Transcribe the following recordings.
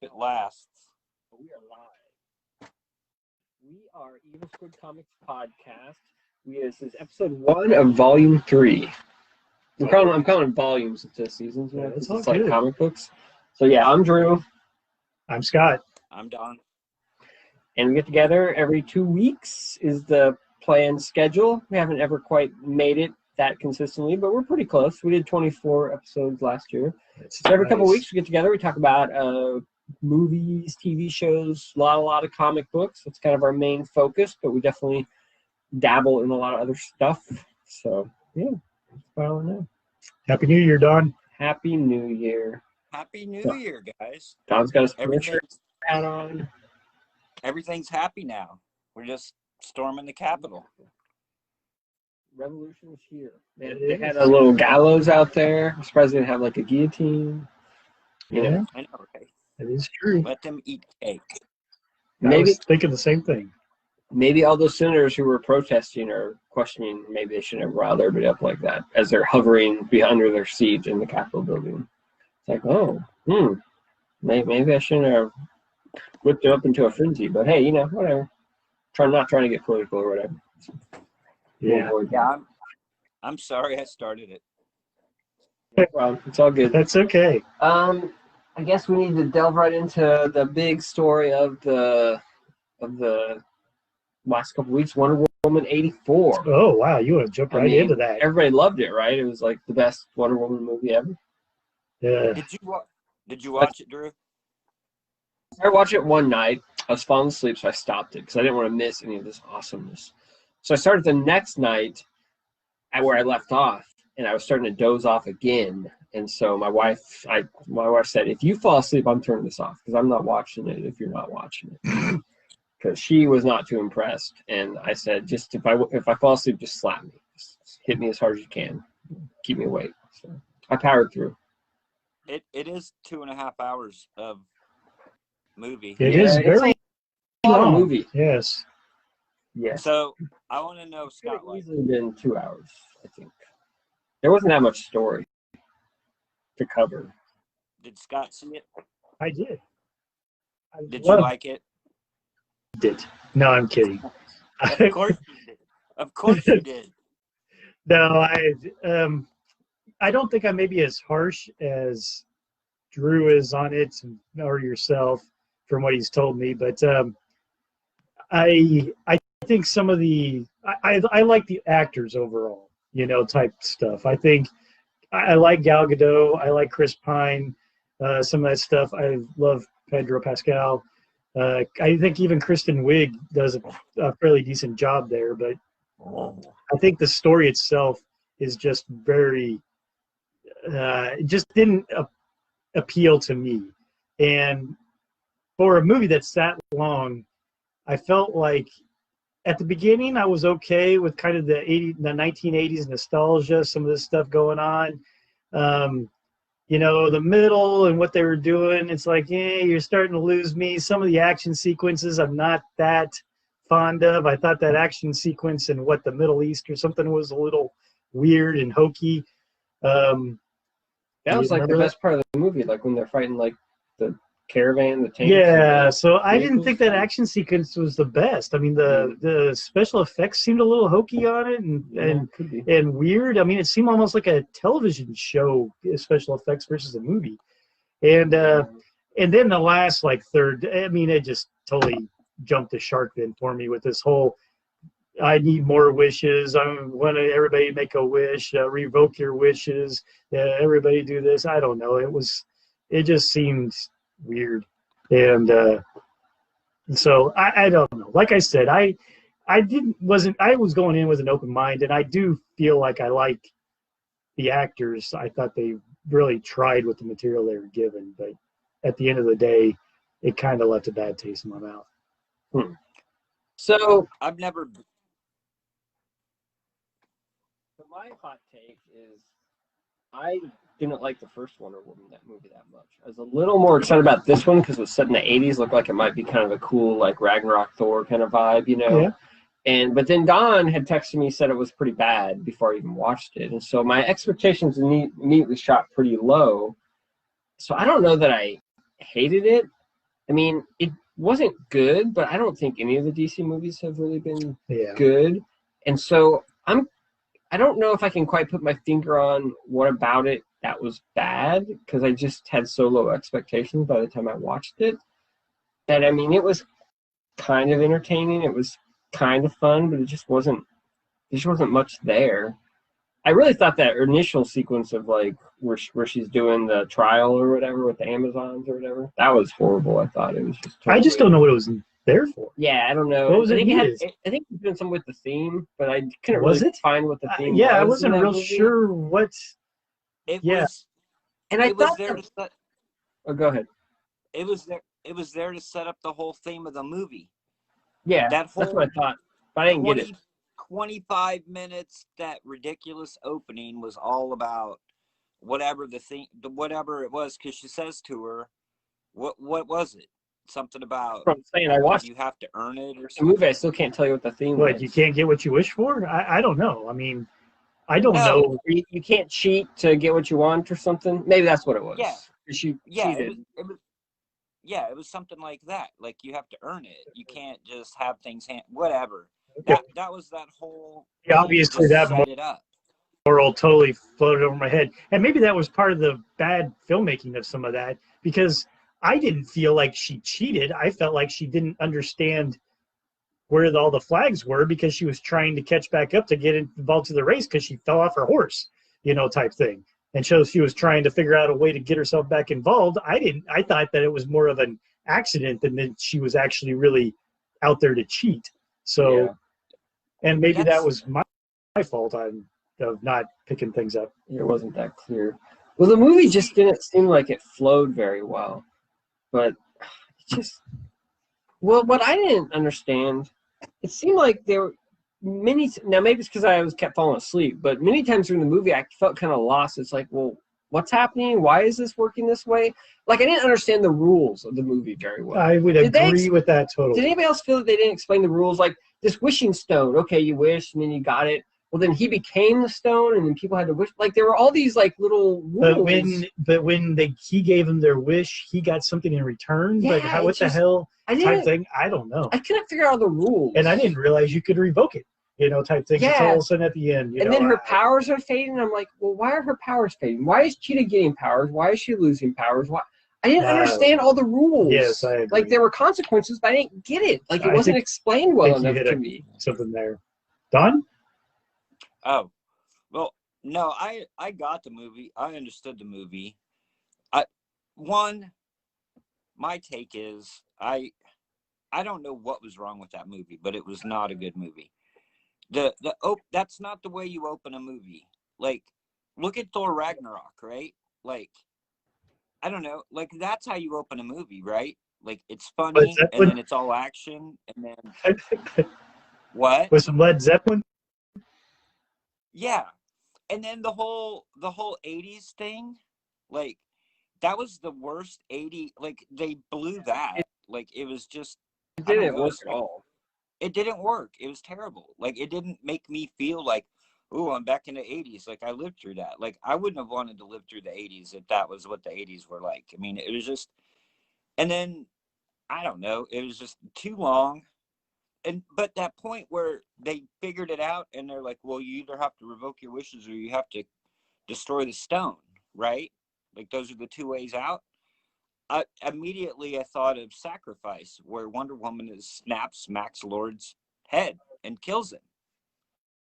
it lasts. We are live. We are Evil Squid Comics Podcast. This is episode 1 of Volume 3. I'm calling volumes into seasons, you know, because it's like comic books. So yeah, I'm Drew. I'm Scott. I'm Don. And we get together every 2 weeks is the planned schedule. We haven't ever quite made it that consistently, but we're pretty close. We did 24 episodes last year. So every couple of weeks we get together, we talk about movies, TV shows, a lot of comic books. That's kind of our main focus, but we definitely dabble in a lot of other stuff. So yeah, that's about all I know. Happy New Year, Don. Happy New Year. Happy New Year, guys. Don's got his commercial hat on. Everything's happy now. We're just storming the Capitol. Revolution's here. They had a little gallows out there. I'm surprised they didn't have like a guillotine. You know? I know, right? That is true. Let them eat cake. I was thinking the same thing. Maybe all those senators who were protesting or questioning, maybe they shouldn't have riled everybody up like that as they're hovering under their seat in the Capitol building. It's like, maybe I shouldn't have whipped it up into a frenzy. But hey, you know, whatever. Not trying to get political or whatever. Yeah. I'm sorry I started it. No problem. It's all good. That's okay. I guess we need to delve right into the big story of the last couple weeks, Wonder Woman 84. Oh wow, you want to jump right into that? Everybody loved it, right? It was like the best Wonder Woman movie ever. Yeah. Did you watch it, Drew? I watched it one night. I was falling asleep, so I stopped it because I didn't want to miss any of this awesomeness. So I started the next night at where I left off, and I was starting to doze off again. And so my wife said, "If you fall asleep, I'm turning this off because I'm not watching it if you're not watching it." Because she was not too impressed, and I said, "Just if I fall asleep, just slap me, just hit me as hard as you can, keep me awake." So I powered through. It is 2.5 hours of movie. It is very long movie. Yes. Yeah. So I want to know, Scott. It could have easily been 2 hours. I think there wasn't that much story to cover. Did Scott see it? I did. Did you like it? Did. No, I'm kidding. Of course you did. Of course you did. No, I don't think I may be as harsh as Drew is on it, or yourself, from what he's told me. But I think some of I like the actors overall, you know, type stuff. I think I like Gal Gadot. I like Chris Pine. Some of that stuff. I love Pedro Pascal. I think even Kristen Wiig does a fairly decent job there. But I think the story itself is just very. It just didn't appeal to me. And for a movie that's that long, I felt like at the beginning I was okay with kind of the 1980s nostalgia, some of this stuff going on. You know, the middle and what they were doing, it's like, you're starting to lose me. Some of the action sequences I'm not that fond of. I thought that action sequence in the Middle East or something was a little weird and hokey. That was like the best part of the movie, like when they're fighting like the caravan, the tanks. Yeah, so I didn't think that action sequence was the best. I mean, the special effects seemed a little hokey on it and weird. I mean, it seemed almost like a television show, special effects versus a movie. And then the last third, I mean, it just totally jumped the shark then for me with this whole. I need more wishes. I want everybody to make a wish. Revoke your wishes. Everybody do this. I don't know. It just seemed weird, and so I don't know. Like I said, I was going in with an open mind, and I do feel like I like the actors. I thought they really tried with the material they were given, but at the end of the day, it kind of left a bad taste in my mouth. So my hot take is I didn't like the first Wonder Woman movie that much. I was a little more excited about this one because it was set in the 80s. Looked like it might be kind of a cool like Ragnarok Thor kind of vibe, you know. Yeah. But then Don had texted me, said it was pretty bad before I even watched it, and so my expectations immediately shot pretty low. So I don't know that I hated it. I mean, it wasn't good, but I don't think any of the DC movies have really been Yeah. good. And so I don't know if I can quite put my finger on what about it that was bad, because I just had so low expectations by the time I watched it. That, I mean, it was kind of entertaining. It was kind of fun, but it just wasn't. There just wasn't much there. I really thought that initial sequence of like where she's doing the trial or whatever with the Amazons or whatever, that was horrible. I thought it was just. I just don't know what it was there for. Yeah, I don't know. What was I it think needed? I think it's been something with the theme, but I couldn't Was really it? find what the theme Yeah, I was in wasn't that real movie. sure what. It Yeah. was. And I It was thought there that, to set. oh, go ahead. It was there. It was there to set up the whole theme of the movie. Yeah, That that's whole what I thought, but I didn't get it. 25 minutes, that ridiculous opening was all about whatever the thing, whatever it was, because she says to her, what was it? Something about From saying I watched you have to earn it or the something. movie, I still can't tell you what the theme What, was. you can't get what you wish for? I don't know. I mean, I don't No. know. You can't cheat to get what you want or something. Maybe that's what it was. Yeah. She Yeah, cheated. it was something like that. Like you have to earn it. You can't just have things whatever. Okay. That was that whole Yeah, obviously just that set it up. moral totally floated over my head. And maybe that was part of the bad filmmaking of some of that, because I didn't feel like she cheated. I felt like she didn't understand where all the flags were, because she was trying to catch back up to get involved to the race because she fell off her horse, type thing. And so she was trying to figure out a way to get herself back involved. I thought that it was more of an accident than that she was actually really out there to cheat. So, Yeah. and maybe that was my fault of not picking things up. It wasn't that clear. Well, the movie just didn't seem like it flowed very well. But it just, well, what I didn't understand, it seemed like there were now maybe it's because I was kept falling asleep, but many times during the movie I felt kind of lost. It's like, well, what's happening? Why is this working this way? Like, I didn't understand the rules of the movie very well. I would agree with that totally. Did anybody else feel that they didn't explain the rules? Like, this wishing stone, okay, you wish, and then you got it. Well, then he became the stone, and then people had to wish. Like, there were all these, like, little rules. But when he gave them their wish, he got something in return. Yeah, Like, what the hell type thing? I don't know. I couldn't figure out the rules. And I didn't realize you could revoke it, type thing. Yeah. Until all of a sudden at the end, then her powers are fading. I'm like, well, why are her powers fading? Why is Cheetah getting powers? Why is she losing powers? Why? I didn't understand all the rules. Yes, I agree. Like, there were consequences, but I didn't get it. Like, it wasn't explained well enough to me. Something there. Don? Oh, well, no, I got the movie. I understood the movie. My take is I don't know what was wrong with that movie, but it was not a good movie. That's not the way you open a movie. Like, look at Thor Ragnarok, right? Like, I don't know, like that's how you open a movie, right? Like, it's funny and then it's all action and then what? With some Led Zeppelin? Yeah. And then the whole 80s thing, like that was the worst 80, like they blew that. Like it was just It didn't work at all. It didn't work. It was terrible. Like it didn't make me feel like, oh, I'm back in the 80s. Like I lived through that. Like I wouldn't have wanted to live through the 80s if that was what the 80s were like. I mean, it was just, and then I don't know, it was just too long. But that point where they figured it out and they're like, well, you either have to revoke your wishes or you have to destroy the stone, right? Like those are the two ways out. Immediately I thought of Sacrifice, where Wonder Woman snaps Max Lord's head and kills him,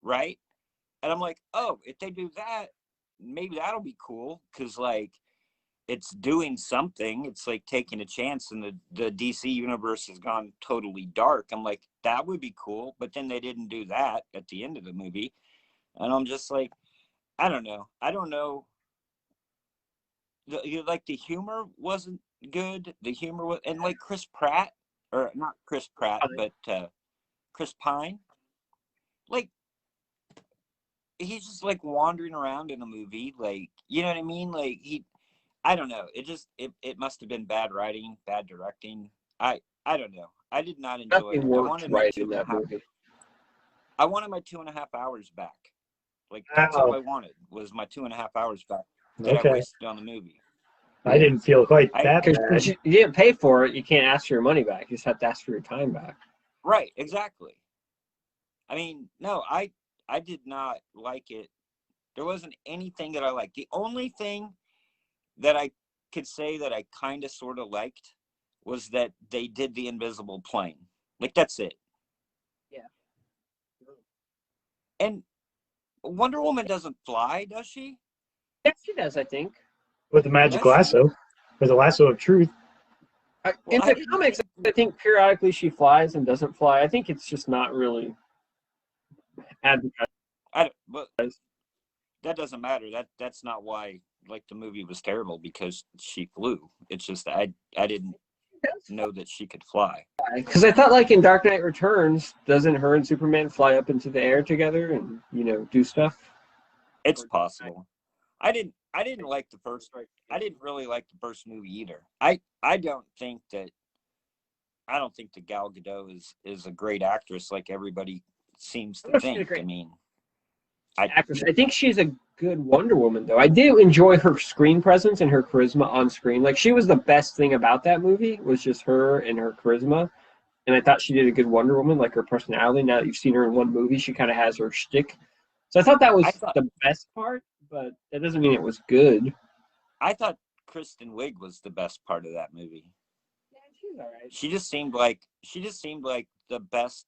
right? And I'm like, oh, if they do that, maybe that'll be cool, because like it's doing something. It's like taking a chance, and the DC universe has gone totally dark. I'm like, that would be cool, but then they didn't do that at the end of the movie, and I'm just like, I don't know. Like the humor wasn't good. The humor was, and like Chris Pratt, or not Chris Pratt, but Chris Pine, like he's just like wandering around in a movie, like, you know what I mean? Like I don't know. It must have been bad writing, bad directing. I don't know. I did not enjoy it. I wanted my 2.5. I wanted my 2.5 hours back. Like that's all I wanted, was my 2.5 hours back that I wasted on the movie. I didn't feel quite that Because bad. you didn't pay for it, you can't ask for your money back. You just have to ask for your time back. Right, exactly. I mean, no, I did not like it. There wasn't anything that I liked. The only thing that I could say that I kind of sort of liked was that they did the invisible plane. Like, that's it. Yeah. And Wonder Woman doesn't fly, does she? Yes, she does, I think. With the magic Does she? lasso, with the lasso of truth. Well, In I the didn't comics, think- I think periodically she flies and doesn't fly. I think it's just not really advertised. but that doesn't matter. That's not why like the movie was terrible, because she flew. It's just I didn't know that she could fly. Because I thought, like in Dark Knight Returns, doesn't her and Superman fly up into the air together and do stuff? It's possible. I didn't like the first. I didn't really like the first movie either. I don't think that Gal Gadot is a great actress like everybody seems to think. I mean, Actress. I think she's a good Wonder Woman, though. I do enjoy her screen presence and her charisma on screen. Like, she was the best thing about that movie, was just her and her charisma. And I thought she did a good Wonder Woman, like her personality. Now that you've seen her in one movie, she kind of has her shtick. So I thought that was the best part, but that doesn't mean it was good. I thought Kristen Wiig was the best part of that movie. Yeah, she's all right. She just seemed like the best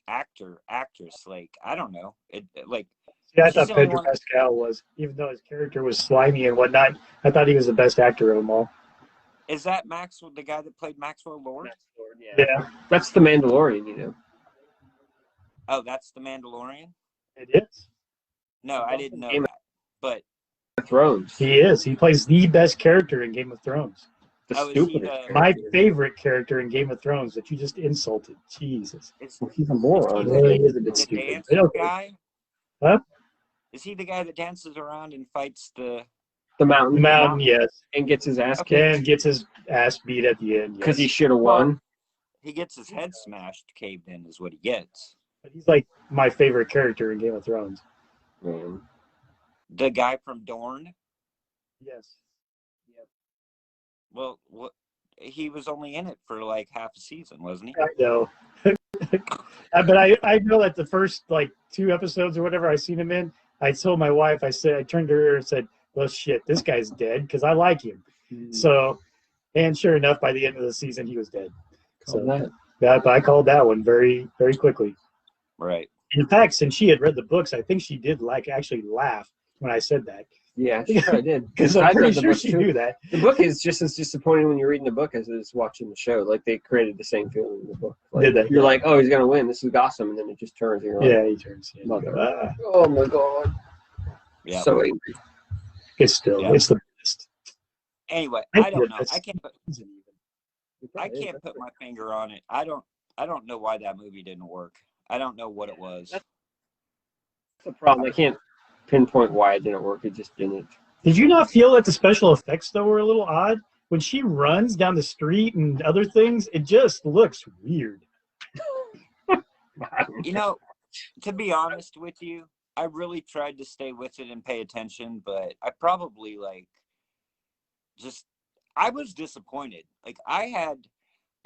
actress. Like, I don't know. Yeah, I thought Pedro Pascal was, even though his character was slimy and whatnot, I thought he was the best actor of them all. Is that Maxwell, the guy that played Maxwell Lord? Yeah. That's the Mandalorian, Oh, that's the Mandalorian? It is. No, I didn't know that. But Thrones. He is. He plays the best character in Game of Thrones. My favorite character in Game of Thrones that you just insulted. Jesus. He's a moron. He is a bit stupid. Guy? Huh? Is he the guy that dances around and fights the mountain? The mountain, yes. And gets his ass kicked. And gets his ass beat at the end. Because he should have won. He gets his head smashed, caved in is what he gets. But he's like my favorite character in Game of Thrones. The guy from Dorne? Yes. Yep. Well, he was only in it for like half a season, wasn't he? I know. But I know that the first like 2 episodes or whatever I seen him in, I told my wife, I turned to her and said, well, shit, this guy's dead because I like him. So, and sure enough, by the end of the season, he was dead. But I called that one very, very quickly. Right. In fact, since she had read the books, I think she did actually laugh when I said that. Yeah, she probably did. Because I'm pretty sure she knew that. The book is just as disappointing when you're reading the book as it is watching the show. Like, they created the same feeling in the book. Like, Did they? You're like, oh, he's going to win. This is awesome. And then it just turns. And you're like, yeah, he turns. Yeah, mother. Oh, my God. Yeah. So angry. It's the best. Anyway, I don't know. I can't put my finger on it. I don't know why that movie didn't work. I don't know what it was. That's the problem. I can't pinpoint why it didn't work. It just didn't. Did you not feel that the special effects though were a little odd when she runs down the street and other things? It just looks weird. To be honest with you, I really tried to stay with it and pay attention, but I probably I was disappointed. Like, I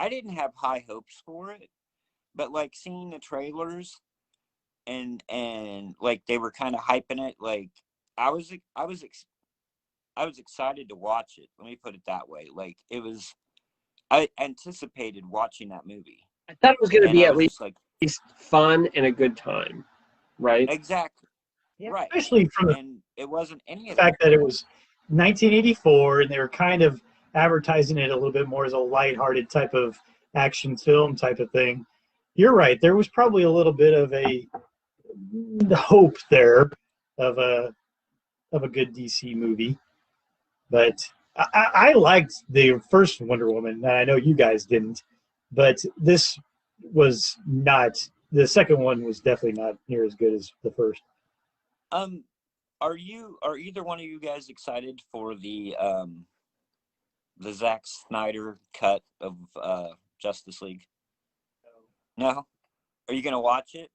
didn't have high hopes for it, but like seeing the trailers and like they were kind of hyping it, like I was excited to watch it. Let me put it that way. Like, I anticipated watching that movie. I thought it was going to be at least fun and a good time, right? Exactly. Yeah, right. Especially from it wasn't any of the fact that it was 1984 and they were kind of advertising it a little bit more as a lighthearted type of action film type of thing. You're right. There was probably a little bit of a hope there of a good DC movie, but I liked the first Wonder Woman, and I know you guys didn't, but this was not. The second one was definitely not near as good as the first. Are either one of you guys excited for the Zack Snyder cut of Justice League? No? Are you gonna watch it?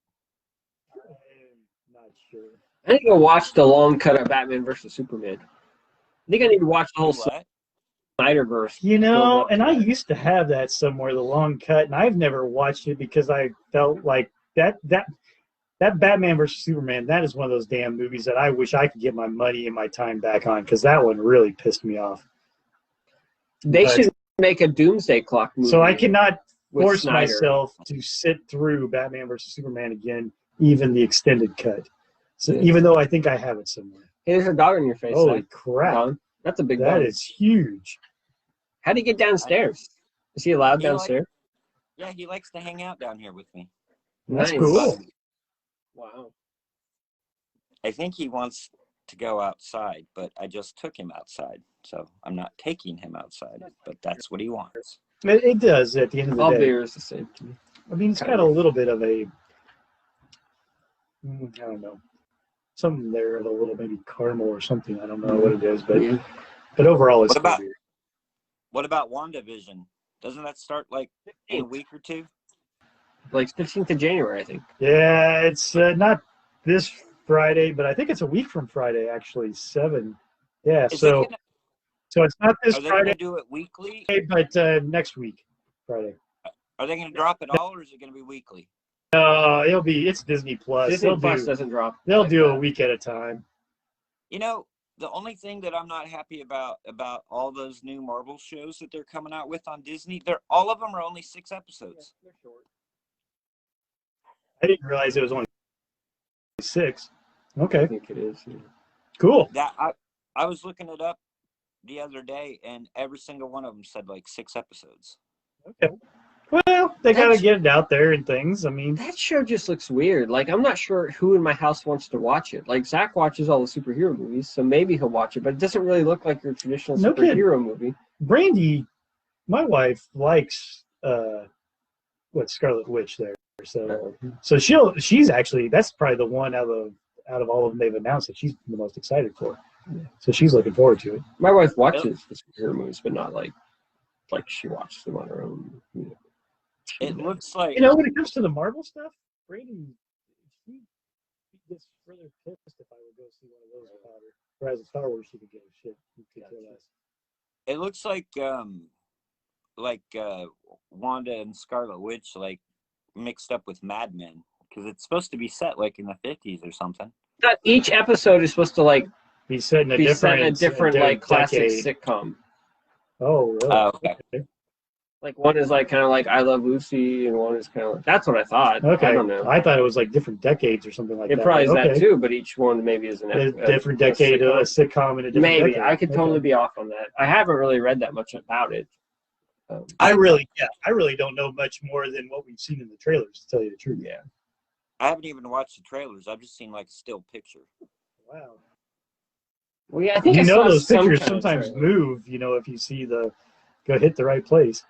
I'm not sure. I need to go watch the long cut of Batman versus Superman. I think I need to watch the whole Snyderverse. You know, and I used to have that somewhere, the long cut, and I've never watched it because I felt like that Batman versus Superman, that is one of those damn movies that I wish I could get my money and my time back on, because that one really pissed me off. They should make a Doomsday Clock movie. So I cannot force Snyder. myself to sit through Batman versus Superman again, even the extended cut. So even though I think I have it somewhere. Hey, there's a dog in your face. Holy crap. Dog. That's a big dog. dog. That is huge. How do you get downstairs? Is he allowed downstairs? Yeah, he likes to hang out down here with me. That's cool. Wow. I think he wants to go outside, but I just took him outside. So I'm not taking him outside, but that's what he wants. It does at the end of the day. All beer is the same to me. I mean, it's got a little bit of a, I don't know, something there, a little maybe caramel or something. I don't know what it is, but overall it's what beer. What about WandaVision? Doesn't that start like in a week or two? Like 15th of January, I think. Yeah, it's not this Friday, but I think it's a week from Friday, actually, 7. Yeah, so it's not this Friday. Are they going to do it weekly? But next week, Friday. Are they going to drop it all, or is it going to be weekly? No, it's Disney Plus. Disney Plus doesn't drop. They'll do a week at a time. You know, the only thing that I'm not happy about all those new Marvel shows that they're coming out with on Disney, all of them are only 6 episodes. Yeah, they're short. I didn't realize it was only 6. Okay. I think it is. Yeah. Cool. That I was looking it up the other day, and every single one of them said like 6 episodes. Okay. Well, they got to get it out there and things. I mean, that show just looks weird. Like, I'm not sure who in my house wants to watch it. Like, Zach watches all the superhero movies, so maybe he'll watch it, but it doesn't really look like your traditional superhero movie. Brandy, my wife, likes Scarlet Witch there. So she's actually, that's probably the one out of all of them they've announced that she's the most excited for. Yeah. So she's looking forward to it. My wife watches the superhero movies, but not like she watches them on her own. You know. It looks like, when it comes to the Marvel stuff, Brady, she gets further pissed if I would go see one of those about her. Whereas in Star Wars, she could give a shit. It looks like Wanda and Scarlet Witch mixed up with Mad Men, because it's supposed to be set like in the 50s or something. Each episode is supposed to be set in a different like classic decade. Sitcom. Oh, really? Okay. Like one is like kind of like I Love Lucy, and one is kind of like, that's what I thought. Okay. I don't know. I thought it was like different decades or something like that. It probably is that too, but each one maybe is a different decade, a sitcom in a different maybe. decade. I could totally be off on that. I haven't really read that much about it. I really don't know much more than what we've seen in the trailers, to tell you the truth. Yeah. I haven't even watched the trailers. I've just seen like a still picture. Wow. Well, yeah, I think those pictures sometimes move, if you see go hit the right place.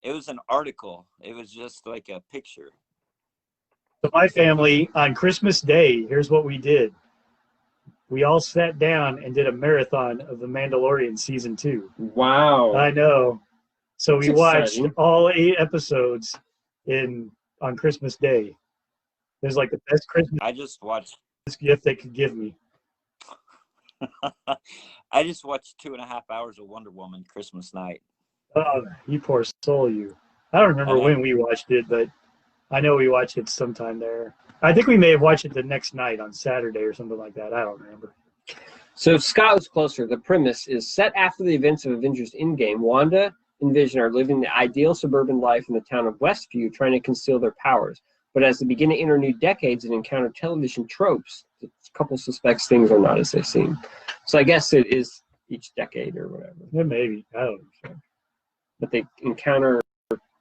It was an article. It was just like a picture. So my family, on Christmas Day, here's what we did. We all sat down and did a marathon of The Mandalorian Season 2. Wow. I know. So we watched exciting. all 8 episodes on Christmas Day. It was like the best Christmas I just watched gift they could give me. I just watched 2.5 hours of Wonder Woman Christmas night. Oh, you poor soul, you. I don't remember when we watched it, but I know we watched it sometime there. I think we may have watched it the next night on Saturday or something like that. I don't remember. So Scott was closer. The premise is set after the events of Avengers Endgame. Wanda and Vision are living the ideal suburban life in the town of Westview, trying to conceal their powers. But as they begin to enter new decades and encounter television tropes, the couple suspects things are not as they seem. So I guess it is each decade or whatever. Yeah, maybe. I don't know. But they encounter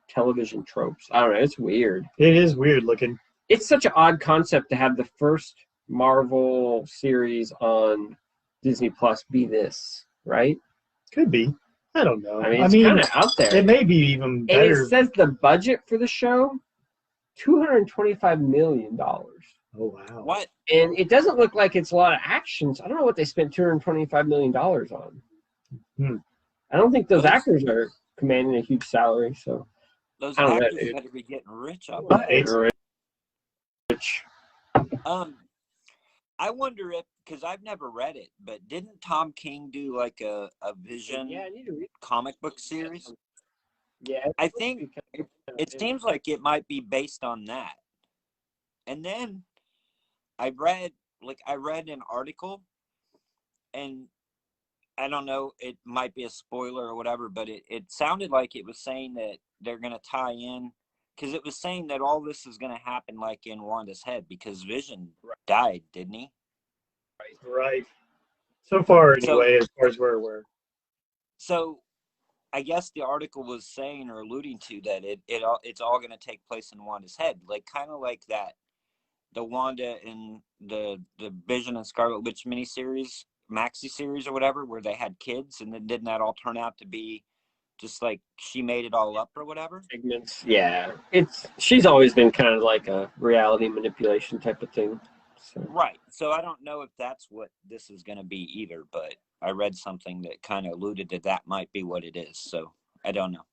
television tropes. I don't know. It's weird. It is weird looking. It's such an odd concept to have the first Marvel series on Disney Plus be this, right? Could be. I don't know. I mean, it's kind of out there. It may be even better. And it says the budget for the show, $225 million. Oh, wow. What? And it doesn't look like it's a lot of actions. I don't know what they spent $225 million on. I don't think those actors are commanding a huge salary. So those actors better be getting rich off that. Rich. I wonder if, because I've never read it, but didn't Tom King do like a Vision Yeah, I need to read comic book series? Yeah, I think it seems like it might be based on that. And then I read an article, and I don't know, it might be a spoiler or whatever, but it sounded like it was saying that they're going to tie in, because it was saying that all this is going to happen like in Wanda's head, because Vision died, didn't he? Right. So far, So, anyway, as far as we're aware. so I guess the article was saying or alluding to that it's all going to take place in Wanda's head, like kind of like that, the Wanda and the Vision and Scarlet Witch miniseries, maxi series or whatever, where they had kids, and then didn't that all turn out to be just like she made it all up or whatever? Segments. Yeah, she's always been kind of like a reality manipulation type of thing. So. Right. So I don't know if that's what this is going to be either, but I read something that kind of alluded that that might be what it is. So I don't know.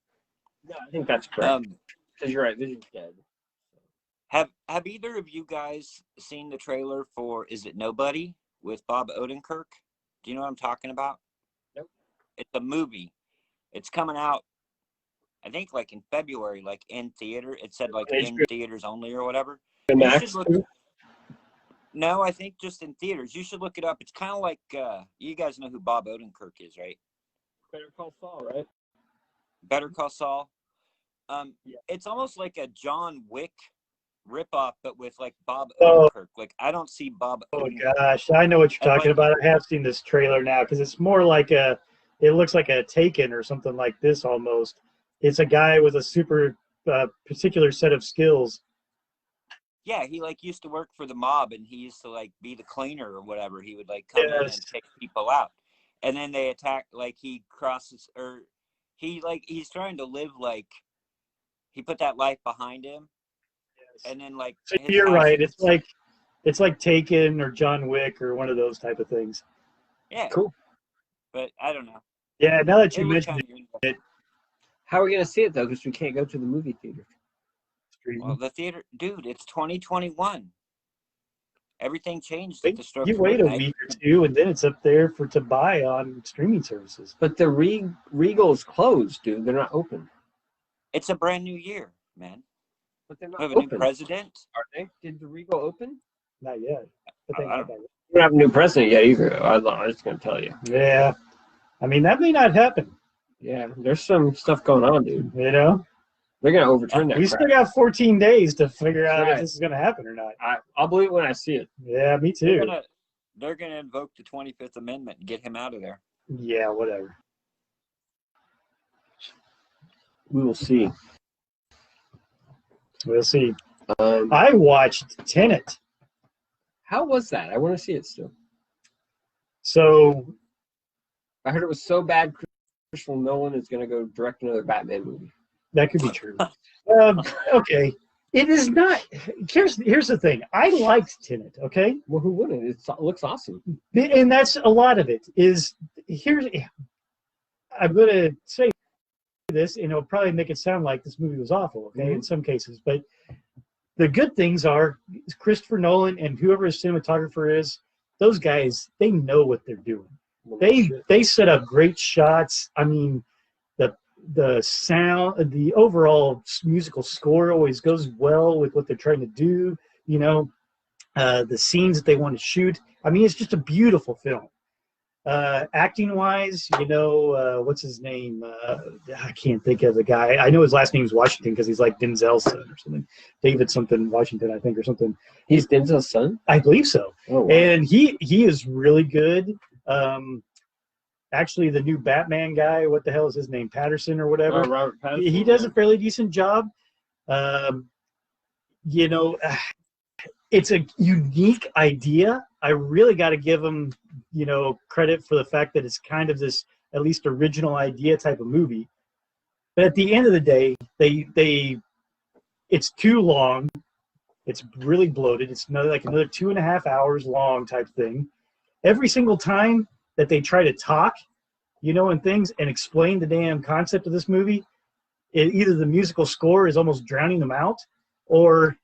No, I think that's correct. Because you're right, Vision's dead. Have either of you guys seen the trailer for Is It Nobody with Bob Odenkirk? Do you know what I'm talking about? Nope. It's a movie. It's coming out, I think, like in February, like in theater. It said like in theaters only or whatever. You should look. No, I think just in theaters. You should look it up. It's kind of like, you guys know who Bob Odenkirk is, right? Better Call Saul, right? Better Call Saul. Yeah. It's almost like a John Wick ripoff, but with like Bob Odenkirk. Like, I don't see Bob. Oh gosh, I know what you're talking about. I have seen this trailer now, because it's more like it looks like a Taken or something like this almost. It's a guy with a super particular set of skills. Yeah, he like used to work for the mob, and he used to like be the cleaner or whatever. He would like come in and take people out, and then they attack. Like he crosses, or he's trying to live like he put that life behind him, and then like. So you're right. It's like Taken or John Wick or one of those type of things. Yeah, cool. But I don't know. Yeah, now that you mentioned it. How are we gonna see it though? Because we can't go to the movie theater. Well, the theater, dude, it's 2021. Everything changed at the stroke You of wait midnight. a week or two, and then it's up there to buy on streaming services. But the Regal is closed, dude. They're not open. It's a brand new year, man. But they're not we have open. A new president. Are they? Did the Regal open? Not yet. We don't have a new president yet either. I was just gonna tell you. Yeah, I mean that may not happen. Yeah, there's some stuff going on, dude. You know, they're gonna overturn that. We still got 14 days to figure out if this is gonna happen or not. I'll believe it when I see it. Yeah, me too. They're gonna invoke the 25th Amendment and get him out of there. Yeah, whatever. We will see. We'll see. I watched Tenet. How was that? I want to see it still. So I heard it was so bad. Christopher Nolan is going to go direct another Batman movie. That could be true. Okay, it is not. Here's the thing. I liked Tenet. Okay. Well, who wouldn't? It looks awesome. And that's a lot of it. I'm going to say this, and it'll probably make it sound like this movie was awful. Okay, in some cases, but the good things are Christopher Nolan and whoever his cinematographer is. Those guys, they know what they're doing. They set up great shots. I mean, the sound, the overall musical score always goes well with what they're trying to do. You know, the scenes that they want to shoot. I mean, it's just a beautiful film. Acting wise, you know, what's his name? I can't think of the guy. I know his last name is Washington because he's like Denzel's son or something. David something Washington, I think, or something. He's Denzel's son? I believe so. Oh, wow. And he is really good. Actually, the new Batman guy, what the hell is his name? Patterson or whatever. Robert Patterson. He does a fairly decent job. You know, it's a unique idea. I really got to give him, you know, credit for the fact that it's kind of this at least original idea type of movie. But at the end of the day, it's too long. It's really bloated. It's another 2.5 hours long type thing. Every single time that they try to talk, you know, and things and explain the damn concept of this movie, either the musical score is almost drowning them out, or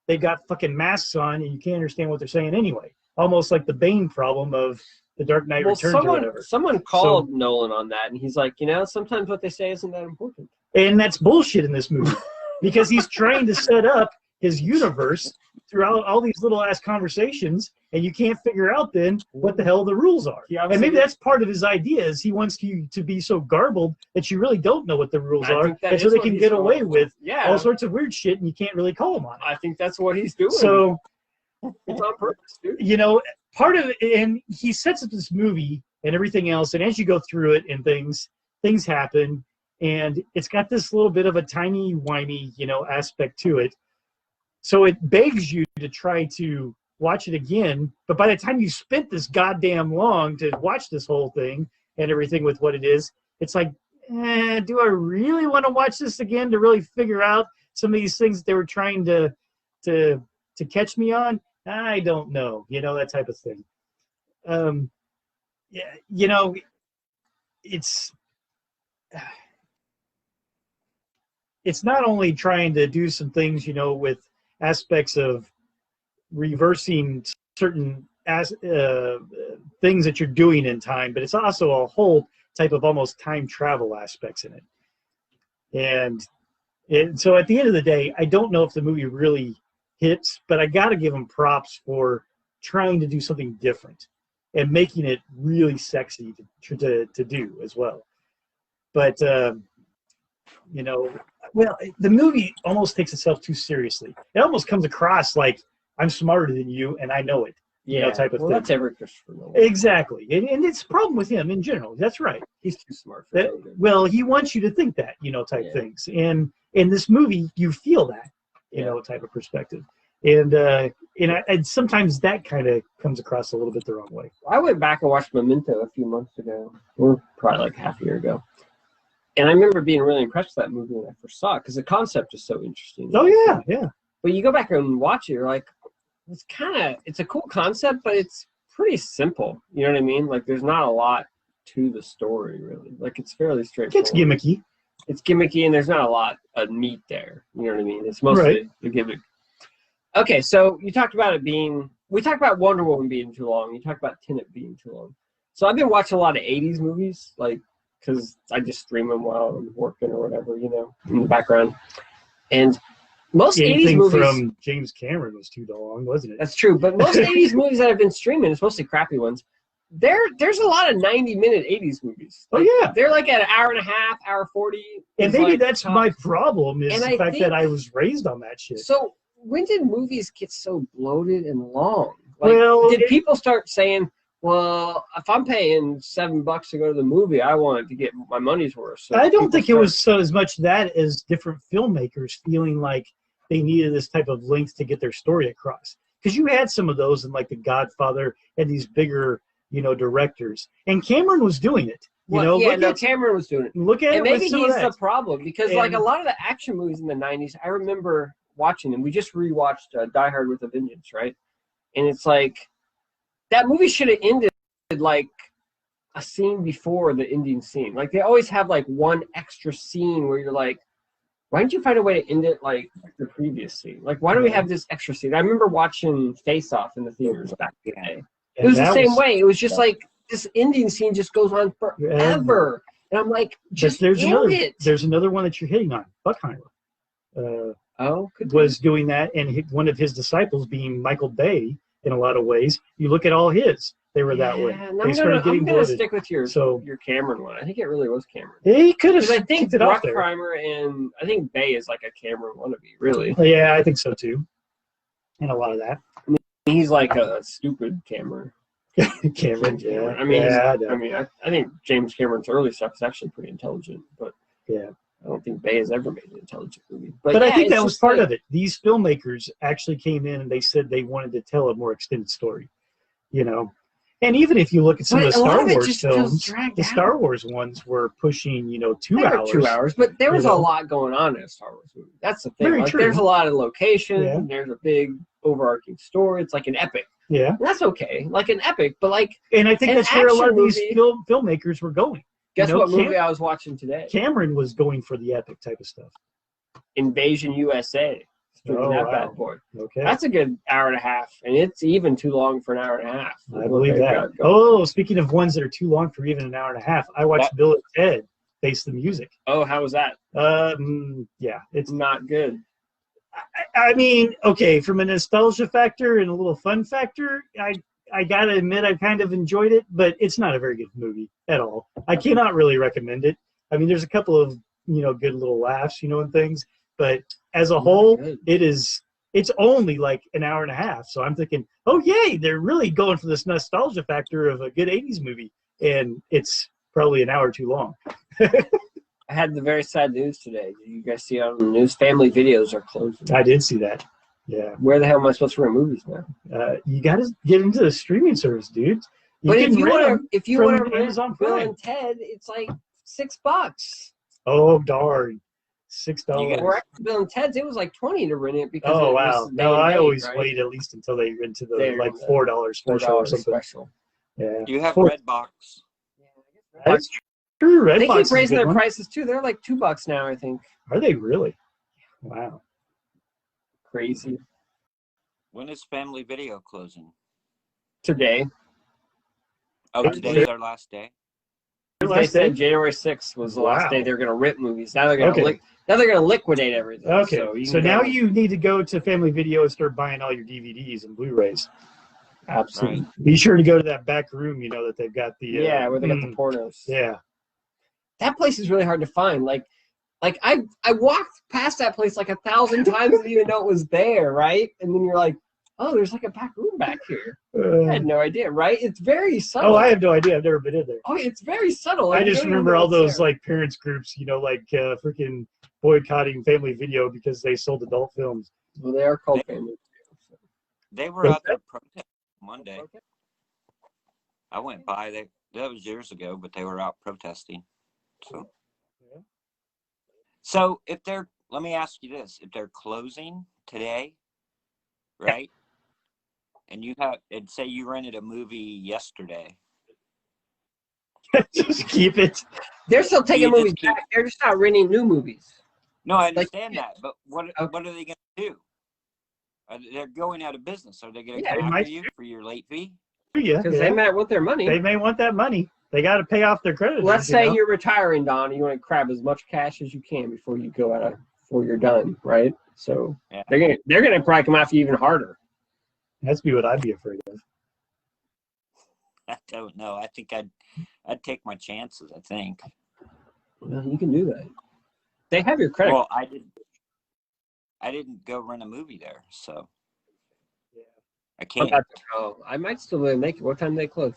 they got fucking masks on and you can't understand what they're saying anyway. almost like the Bane problem of The Dark Knight Returns or whatever. Someone called Nolan on that, and he's like, sometimes what they say isn't that important. And that's bullshit in this movie because he's trying to set up his universe throughout all these little ass conversations, and you can't figure out then what the hell the rules are. And maybe that's part of his idea is he wants you to be so garbled that you really don't know what the rules are, and so they can get away with all sorts of weird shit, and you can't really call him on it. I think that's what he's doing. So it's on purpose, dude. Part of it, and he sets up this movie and everything else, and as you go through it and things happen, and it's got this little bit of a timey-wimey, aspect to it. So it begs you to try to watch it again, but by the time you spent this goddamn long to watch this whole thing and everything with what it is, it's like, do I really want to watch this again to really figure out some of these things that they were trying to catch me on? I don't know, that type of thing. It's not only trying to do some things, with aspects of reversing certain things that you're doing in time, but it's also a whole type of almost time travel aspects in it. And so at the end of the day, I don't know if the movie really hits, but I got to give them props for trying to do something different and making it really sexy to do as well. But, well, the movie almost takes itself too seriously. It almost comes across like I'm smarter than you and I know it. Type of thing. That's every Christopher Nolan. Exactly. And it's a problem with him in general. That's right. He's too smart for that. Well, he wants you to think that, type things. And in this movie, you feel that, type of perspective. And sometimes that kind of comes across a little bit the wrong way. I went back and watched Memento a few months ago, or probably like half a year ago. And I remember being really impressed with that movie when I first saw it because the concept is so interesting. Oh, yeah. But you go back and watch it, you're like, it's a cool concept, but it's pretty simple. You know what I mean? Like, there's not a lot to the story, really. Like, it's fairly straightforward. It's gimmicky. It's gimmicky, and there's not a lot of meat there. You know what I mean? It's mostly the gimmick. Okay, so we talked about Wonder Woman being too long. You talked about Tenet being too long. So I've been watching a lot of 80s movies, because I just stream them while I'm working or whatever, in the background. And most 80s movies from James Cameron was too long, wasn't it? That's true, but most 80s movies that I've been streaming, it's mostly crappy ones. There's a lot of 90-minute 80s movies. They're like at an hour and a half, hour 40. And maybe that's my problem is the fact that I was raised on that shit. So when did movies get so bloated and long? Did people start saying, well, if I'm paying $7 to go to the movie, I want to get my money's worth. So I don't think it was so as much that as different filmmakers feeling like they needed this type of length to get their story across. Because you had some of those in The Godfather and these bigger, directors. And Cameron was doing it. Cameron was doing it. Look at and it. maybe he's the problem because a lot of the action movies in the 90s, I remember watching them. We just rewatched Die Hard with a Vengeance, right? And it's like, that movie should have ended like a scene before the ending scene. Like, they always have one extra scene where you're like, why didn't you find a way to end it like the previous scene? Like, why do we have this extra scene? I remember watching Face Off in the theaters back in the day. It was the same way. It was just like this ending scene just goes on forever. And I'm like, there's another one that you're hitting on. Buckheimer was doing that, and one of his disciples being Michael Bay in a lot of ways. You look at all his. They were that way. I'm going to stick with your Cameron one. I think it really was Cameron. He could have. I think Bruckheimer and I think Bay is like a Cameron wannabe, really. Yeah, I think so too. And a lot of that. I mean, he's like a stupid Cameron. Cameron, yeah. I think James Cameron's early stuff is actually pretty intelligent, but I don't think Bay has ever made an intelligent movie. But I think that was part of it. These filmmakers actually came in and they said they wanted to tell a more extended story, And even if you look at some of the Star Wars films, the Star Wars ones were pushing, 2 hours. 2 hours, but there was a lot going on in a Star Wars movie. That's the thing. Very true. There's a lot of location. There's a big overarching story. It's like an epic. Yeah. And that's okay. Like an epic, but And I think that's where a lot of these filmmakers were going. Guess what movie I was watching today? Cameron was going for the epic type of stuff. Invasion USA. streaming that bad boy. Okay. That's a good hour and a half, and it's even too long for an hour and a half. I believe that. Oh, speaking of ones that are too long for even an hour and a half, I watched Bill and Ted Face the Music. Oh, how was that? Yeah, it's not good. I mean, okay, from a nostalgia factor and a little fun factor, I gotta admit I kind of enjoyed it, but it's not a very good movie at all. I cannot really recommend it. I mean, there's a couple of good little laughs, and things, but as a whole, it's only like an hour and a half. So I'm thinking, oh yay, they're really going for this nostalgia factor of a good '80s movie, and it's probably an hour too long. I had the very sad news today. Did you guys see on the news? Family videos are closing. I did see that. Yeah. Where the hell am I supposed to rent movies now? You got to get into the streaming service, dude. But if you want to rent Amazon Bill Prime. and Ted, it's like $6. Oh darn, $6. Or Bill and Ted's, it was like $20 to rent it because. Oh wow! No, I always wait at least until they get into the like $4 special or something. Special. Yeah. You have Redbox. That's true. Redbox. They keep raising their prices too. They're like $2 now, I think. Are they really? Wow. Crazy. When is Family Video closing? Today. Oh, today's our last day. They said January 6th was the last day they're going to rip movies. Now they're going to liquidate everything. Okay. So now you need to go to Family Video and start buying all your DVDs and Blu-rays. Absolutely. Right. Be sure to go to that back room. That they've got the where they got the pornos. Yeah. That place is really hard to find. Like I walked past that place like 1,000 times and didn't even know it was there, right? And then you're like, oh, there's like a back room back here. I had no idea, right? It's very subtle. Oh, I have no idea. I've never been in there. Oh, it's very subtle. I just remember all those like parents groups, freaking boycotting Family Video because they sold adult films. Well, they are called Family Video. They were out there protesting Monday. I went by. That was years ago, but they were out protesting. So let me ask you this: if they're closing today, right? And say you rented a movie yesterday. Just keep it. They're still taking movies back. They're just not renting new movies. No, I understand that, but what are they going to do? They're going out of business. Are they going to come after you for your late fee? Yeah, because they might want their money. They may want that money. They got to pay off their creditors. Let's say you're retiring, Don, and you want to grab as much cash as you can before you go out before you're done, right? So they're gonna probably come after you even harder. That's what I'd be afraid of. I don't know. I think I'd take my chances. I think. Well, you can do that. They have your credit. Well, I didn't go rent a movie there, so I can't. I might still make it. What time do they close?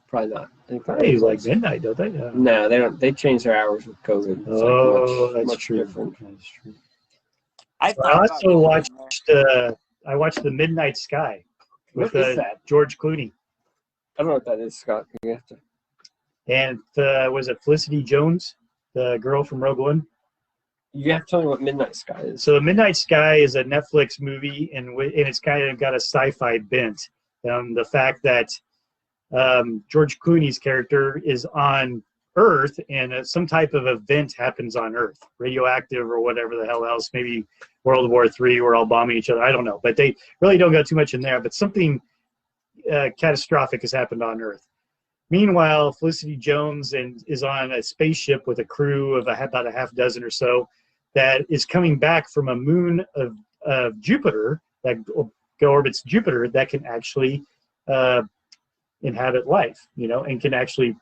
Probably not. Probably like midnight, don't they? No, they don't. They change their hours with COVID. It's that's true. Different. That's true. I also watched. I watched The Midnight Sky with George Clooney. I don't know what that is, Scott. You have to. And was it Felicity Jones, the girl from Rogue One? You have to tell me what Midnight Sky is. So Midnight Sky is a Netflix movie, and it's kind of got a sci-fi bent. The fact that George Clooney's character is on Earth, and some type of event happens on Earth, radioactive or whatever the hell else, maybe World War III, we're all bombing each other. I don't know, but they really don't go too much in there. But something catastrophic has happened on Earth. Meanwhile, Felicity Jones is on a spaceship with a crew of about a half dozen or so that is coming back from a moon of Jupiter that orbits Jupiter that can actually inhabit life, and can actually,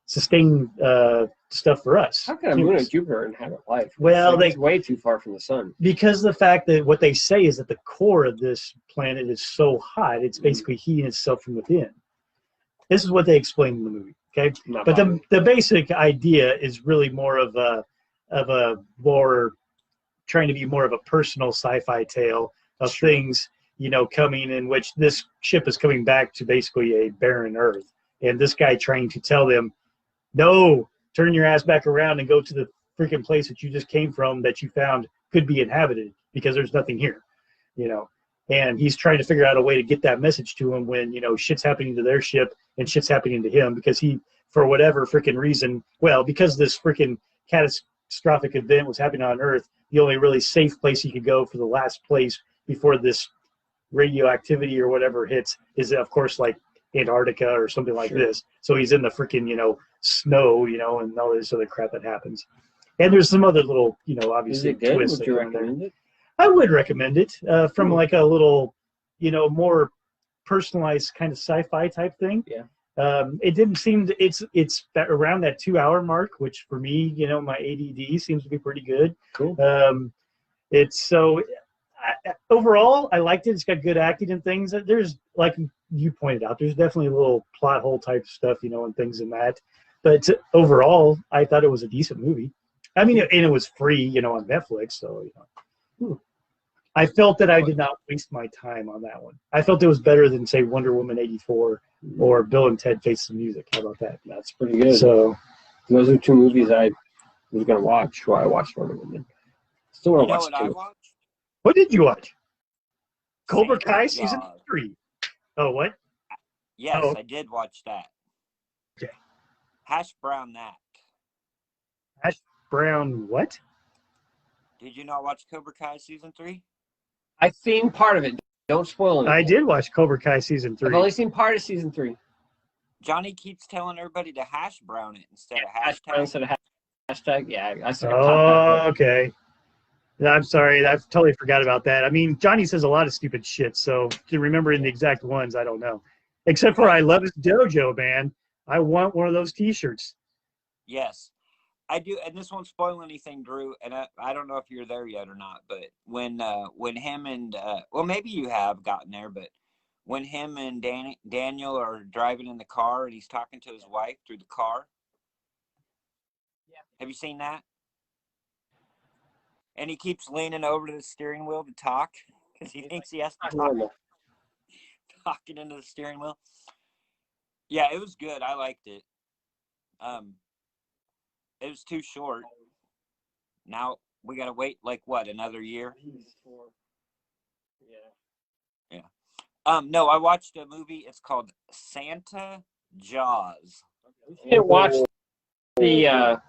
sustain stuff for us. How can a moon of Jupiter inhabit life? Well, it's way too far from the sun. Because the fact that what they say is that the core of this planet is so hot, it's basically heating itself from within. This is what they explain in the movie. Okay, but the basic idea is really more of a more trying to be more of a personal sci-fi tale of things, coming in which this ship is coming back to basically a barren Earth, and this guy trying to tell them, no, turn your ass back around and go to the freaking place that you just came from that you found could be inhabited because there's nothing here, and he's trying to figure out a way to get that message to him when, shit's happening to their ship and shit's happening to him because he, for whatever freaking reason, because this freaking catastrophic event was happening on Earth, the only really safe place he could go for the last place before this radioactivity or whatever hits is, of course, like Antarctica or something like this. So he's in the freaking, snow, and all this other crap that happens. And there's some other little, obviously twists. Would you recommend it? I would recommend it from like a little, more personalized kind of sci-fi type thing. Yeah. It didn't seem to, it's around that 2 hour mark, which for me, my ADD seems to be pretty good. Cool. Overall, I liked it. It's got good acting and things. There's, like you pointed out, there's definitely a little plot hole type stuff, and things in that. But overall, I thought it was a decent movie. I mean, and it was free, on Netflix. So, I felt that I did not waste my time on that one. I felt it was better than, say, Wonder Woman 84 or Bill and Ted Face the Music. How about that? That's pretty good. So those are two movies I was going to watch while I watched Wonder Woman. Still want to watch what I watched? What did you watch? Cobra Kai season 3. Oh, what? Yes, I did watch that. Okay. Hash brown that. Hash brown what? Did you not watch Cobra Kai season 3? I've seen part of it. Don't spoil it. I did watch Cobra Kai season 3. I've only seen part of season 3. Johnny keeps telling everybody to hash brown it instead of Hash brown instead of hashtag. Yeah, I said. Oh, okay. I'm sorry. I totally forgot about that. I mean, Johnny says a lot of stupid shit, so to remember in the exact ones, I don't know. Except for I love his dojo, man. I want one of those T-shirts. Yes, I do. And this won't spoil anything, Drew. And I don't know if you're there yet or not, but when him and well, maybe you have gotten there, but when him and Daniel are driving in the car and he's talking to his wife through the car. Yeah. Have you seen that? And he keeps leaning over to the steering wheel to talk because he thinks he has to talk. Talking into the steering wheel. Yeah, it was good. I liked it. It was too short. Now we gotta wait another year? Yeah. No, I watched a movie. It's called Santa Jaws. You didn't watch the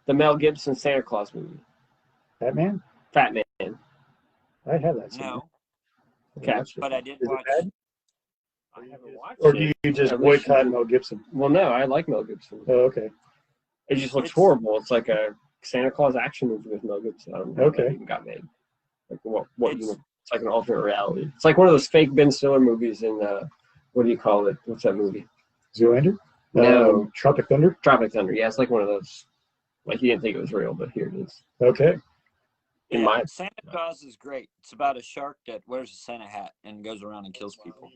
Mel Gibson Santa Claus movie. Batman? Fat Man. I have that. No. Okay. But I did watch. I haven't watched or do you just boycott Mel Gibson? Well, no, I like Mel Gibson. Oh, okay. It just looks horrible. It's like a Santa Claus action movie with Mel Gibson. I don't know how it even got made. Like it's like an alternate reality. It's like one of those fake Ben Stiller movies in what do you call it? What's that movie? Zoolander? No. Tropic Thunder? Tropic Thunder. Yeah, it's like one of those. Like you didn't think it was real, but here it is. Okay. Santa Claus is great. It's about a shark that wears a Santa hat and goes around and kills people.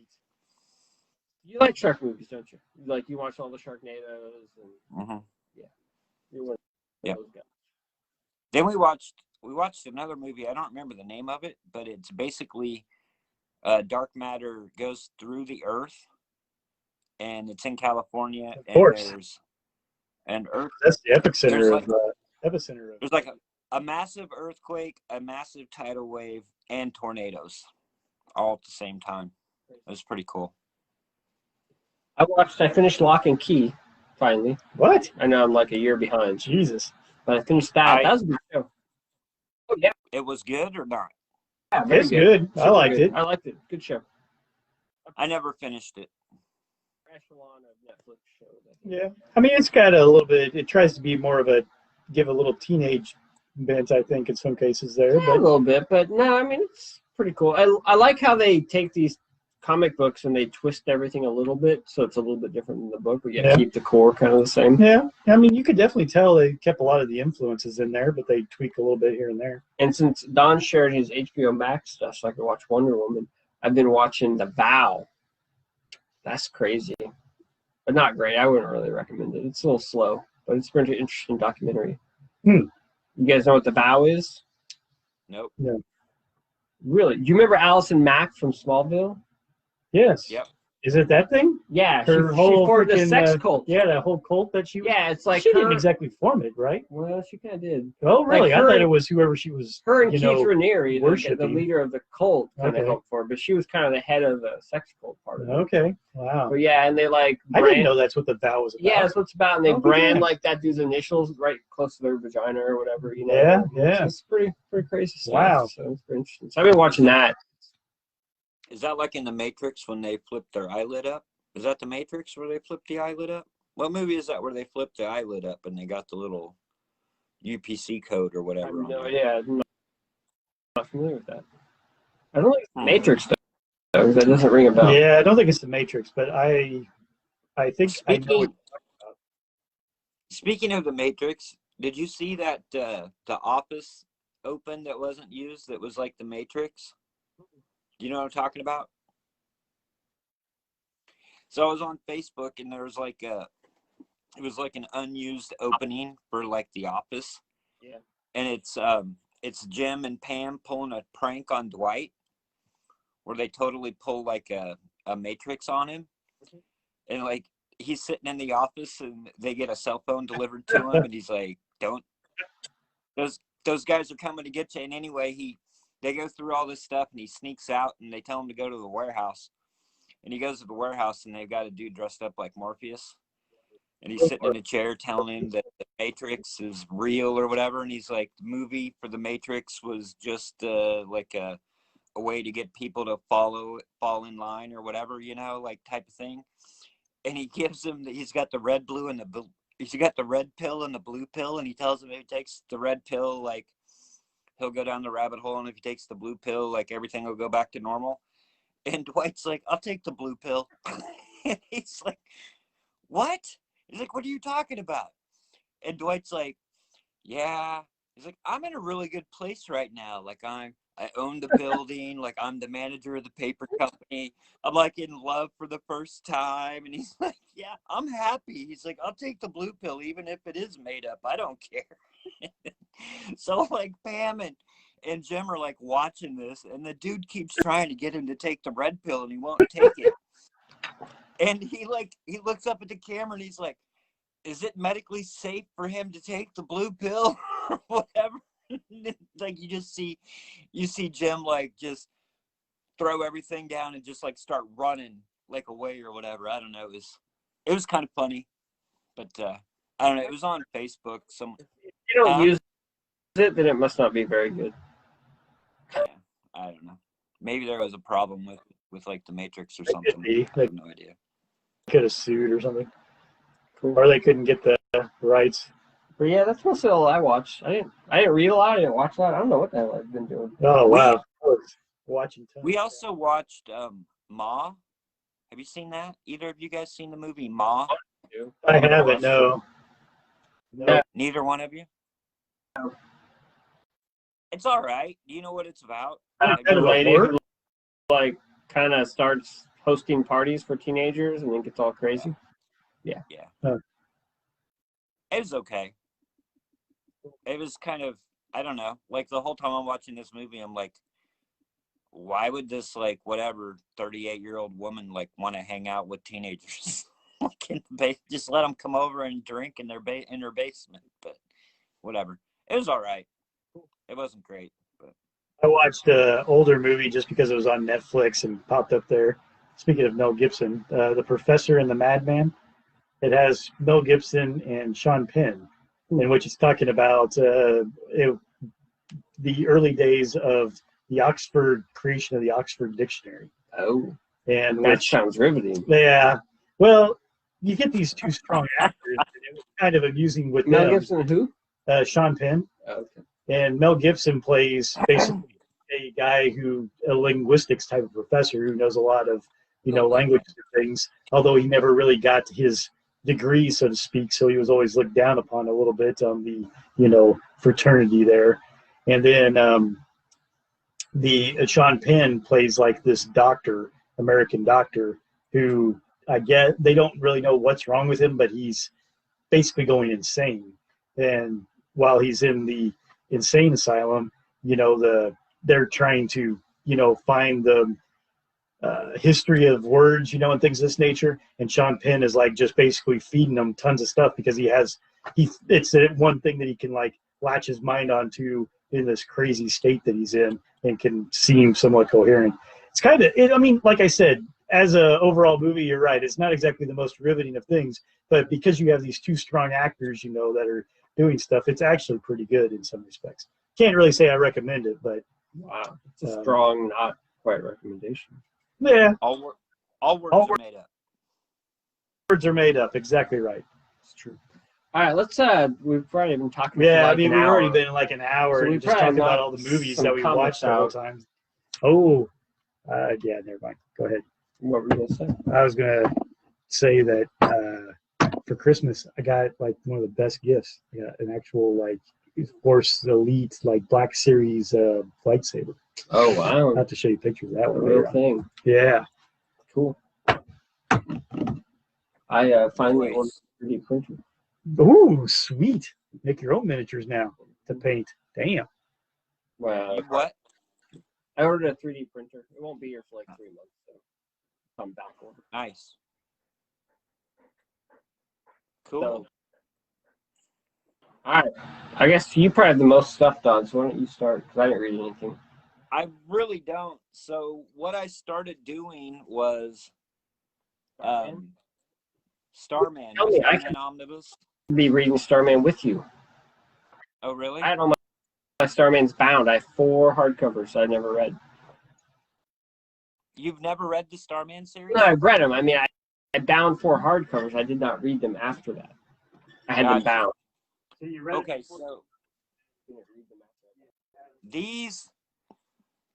You like shark movies, don't you? You watch all the Sharknadoes and yeah. You're one of those guys. Then we watched another movie. I don't remember the name of it, but it's basically dark matter goes through the earth, and it's in California. Of course. And Earth. That's the epicenter of epicenter. There's like a massive earthquake, a massive tidal wave, and tornadoes, all at the same time. It was pretty cool. I finished Lock and Key, finally. What? I know I'm like a year behind. Jesus. But I finished that. That was a good show. Oh, yeah. It was good or not? Yeah, it's good. I liked it. I liked it. Good show. I never finished it. Echelon of Netflix show. Yeah. I mean, it's got a little bit, it tries to be more of give a little teenage bent, I think, in some cases there. Yeah, a little bit, but no, I mean, it's pretty cool. I like how they take these comic books and they twist everything a little bit, so it's a little bit different than the book, but yet keep the core kind of the same. Yeah, I mean, you could definitely tell they kept a lot of the influences in there, but they tweak a little bit here and there. And since Don shared his HBO Max stuff, so I could watch Wonder Woman, I've been watching The Vow. That's crazy, but not great. I wouldn't really recommend it. It's a little slow, but it's a pretty interesting documentary. You guys know what The Vow is? Nope. No. Really? Do you remember Allison Mack from Smallville? Yes. Yep. Is it that thing? Yeah, Her she whole formed a freaking sex cult. yeah, that whole cult that she. Yeah, it's like she her. didn't exactly form it, right? Well, she kind of did. Oh, really? Like I her thought it and- was whoever she was. Her and you Keith know, Raniere, the worshiping. leader of the cult, kind of Okay. helped for her, but she was kind of the head of the sex cult part of it. Okay. Wow. But yeah, and they like I brand. didn't know that's what the vow was about. Yeah, that's what it's about, and they Oh, brand yeah. like that dude's initials right close to their vagina or whatever. You know. Yeah, yeah. It's pretty crazy stuff. Wow. So it's pretty interesting. So I've been watching that. Is that like in the Matrix when they flip their eyelid up? Is that the Matrix where they flip the eyelid up? What movie is that where they flip the eyelid up and they got the little UPC code or I whatever? have no on idea. I'm not familiar with that. I don't think it's Hmm. Matrix though. That doesn't ring a bell. Yeah, I don't think it's the Matrix, but I think I know what. Speaking of the Matrix, did you see that the office open that wasn't used that was like the Matrix? Do you know what I'm talking about? So I was on Facebook and there was like it was like an unused opening for like the office. Yeah. And it's Jim and Pam pulling a prank on Dwight where they totally pull like a Matrix on him. And like he's sitting in the office and they get a cell phone delivered to him and he's like, don't those guys are coming to get you. And anyway, they go through all this stuff and he sneaks out and they tell him to go to the warehouse. And he goes to the warehouse and they've got a dude dressed up like Morpheus. And he's sitting in a chair telling him that the Matrix is real or whatever. And he's like, the movie for the Matrix was just like a way to get people to fall in line or whatever, you know, like type of thing. And he gives him, he's got the red, blue, and he's got the red pill and the blue pill. And he tells him if he takes the red pill, like he'll go down the rabbit hole. And if he takes the blue pill, like everything will go back to normal. And Dwight's like, I'll take the blue pill. And he's like, what? He's like, what are you talking about? And Dwight's like, yeah. He's like, I'm in a really good place right now. Like I own the building. Like I'm the manager of the paper company. I'm like in love for the first time. And he's like, yeah, I'm happy. He's like, I'll take the blue pill even if it is made up. I don't care. So like Pam and Jim are like watching this, and the dude keeps trying to get him to take the red pill, and he won't take it. And he looks up at the camera, and he's like, "Is it medically safe for him to take the blue pill or whatever?" Like you see Jim like just throw everything down and just like start running like away or whatever. I don't know. It was kind of funny, but I don't know. It was on Facebook. If you don't use it, then it must not be very good. Yeah, I don't know. Maybe there was a problem with like the Matrix or something. I have no idea. Could have sued or something, Cool. or they couldn't get the rights. But yeah, that's mostly all I watched. I didn't read a lot. I didn't watch a lot. I don't know what the hell I've been doing. Oh wow! Watching. We also watched Ma. Have you seen that? Either of you guys seen the movie Ma? I haven't. No. Neither one of you. No. It's all right. Do you know what it's about? Kind of The a lady horror? who like kind of starts hosting parties for teenagers and then gets all crazy. Yeah. Huh. It was okay. It was kind of, I don't know. Like the whole time I'm watching this movie, I'm like, why would this like whatever 38-year-old woman like want to hang out with teenagers? Like just let them come over and drink in in her basement. But whatever. It was all right. It wasn't great, but I watched an older movie just because it was on Netflix and popped up there. Speaking of Mel Gibson, The Professor and the Madman. It has Mel Gibson and Sean Penn, in which it's talking about the early days of the Oxford creation of the Oxford Dictionary. Oh, And that which, sounds riveting. yeah, well, you get these two strong actors, and it was kind of amusing with Mel them. Gibson and who? Sean Penn. Oh, okay. And Mel Gibson plays basically a guy a linguistics type of professor who knows a lot of, languages and things, although he never really got his degree, so to speak. So he was always looked down upon a little bit on the, fraternity there. And then Sean Penn plays like this doctor, American doctor, who I guess they don't really know what's wrong with him, but he's basically going insane. And while he's in the insane asylum, they're trying to, find the history of words, and things of this nature. And Sean Penn is like just basically feeding them tons of stuff because it's the one thing that he can like latch his mind onto in this crazy state that he's in and can seem somewhat coherent. It's kind of, I mean, like I said, as a overall movie, you're right. It's not exactly the most riveting of things, but because you have these two strong actors, that are doing stuff, it's actually pretty good in some respects. Can't really say I recommend it, but wow, it's a strong, not quite recommendation. Yeah, all words are made up. Words are made up. Exactly right. It's true. All right, let's. We've probably been talking. Yeah, for like I mean, an we've hour. already been like an hour So we and just talking about all the movies that we watched the whole time. Oh, yeah, never mind. Go ahead. What were you gonna say? I was gonna say that for Christmas I got like one of the best gifts. I got an actual like Force Elite like Black Series lightsaber. Oh wow! I'll have to show you pictures of that one. Real thing. Yeah. Cool. I finally ordered a 3D printer. Ooh, sweet! Make your own miniatures now to paint. Damn. Wow. What? I ordered a 3D printer. It won't be here for like 3 months, so I'm back order. Nice. Cool. So, all right. I guess you probably have the most stuff done, so why don't you start? Because I didn't read anything. I really don't. So what I started doing was Starman. Tell me, I could Omnibus. Be reading Starman with you. Oh, really? I had all my Starman's bound. I have 4 hardcovers I never read. You've never read the Starman series? No, I've read them. I mean, I bound 4 hardcovers. I did not read them after that. I had them bound. So you read okay, so these,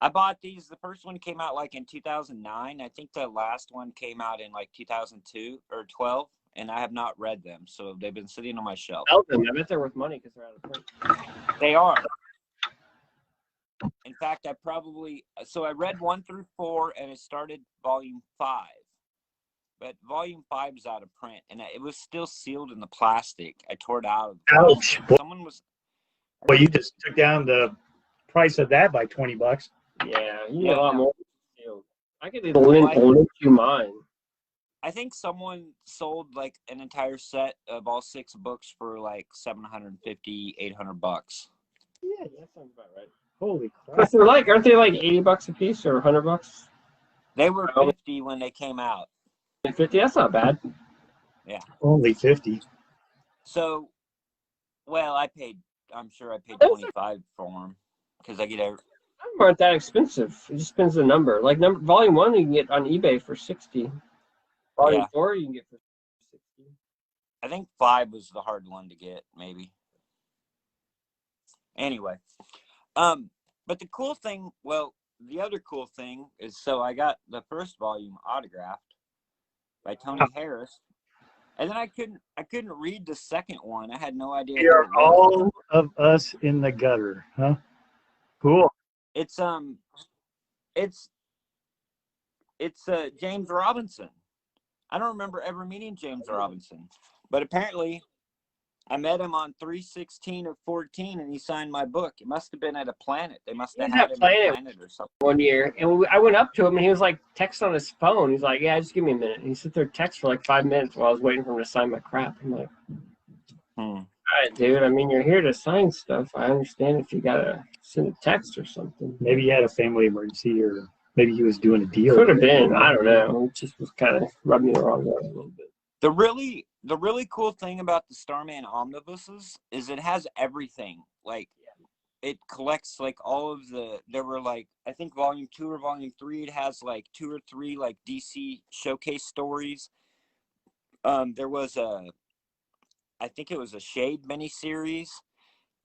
I bought these. The first one came out like in 2009. I think the last one came out in like 2002 or 12, and I have not read them. So they've been sitting on my shelf. I bet they're worth money because they're out of print. They are. In fact, I read 1 through 4 and I started volume 5. But volume 5 is out of print and it was still sealed in the plastic. I tore it out. Ouch. Someone was. Well, you just took down the price of that by $20. Yeah, you get a lot more. I could link you mine. I think someone sold like an entire set of all 6 books for like $750, $800. Yeah, that sounds about right. Holy crap! But they're like, aren't they like $80 a piece or $100? They were 50 when they came out. 50? That's not bad. Yeah. Only 50. So, well, I'm sure I paid 25 for them because I get a. They aren't that expensive. It just depends on the number. Like volume 1, you can get on eBay for $60. Volume 4, you can get for $60. I think 5 was the hard one to get, maybe. Anyway, but the other cool thing is, so I got the first volume autographed by Tony Harris, and then I couldn't read the second one. I had no idea. We are all of us in the gutter, huh? Cool. It's James Robinson. I don't remember ever meeting James Robinson, but apparently I met him on 3/16 of 14, and he signed my book. It must have been at a Planet. They must have had him at Planet or something. One year, and I went up to him, and he was like texting on his phone. He's like, "Yeah, just give me a minute." And he sat there text for like 5 minutes while I was waiting for him to sign my crap. I'm like, "All right, dude. I mean, you're here to sign stuff. I understand if you gotta send a text or something." Maybe he had a family emergency, or maybe he was doing a deal. Could have been. I don't know. It just was kind of rubbed me the wrong way a little bit. The really cool thing about the Starman omnibuses is it has everything. Like, it collects like all of there were like, I think volume 2 or volume 3, it has like 2 or 3 like DC showcase stories. There was I think it was a Shade miniseries.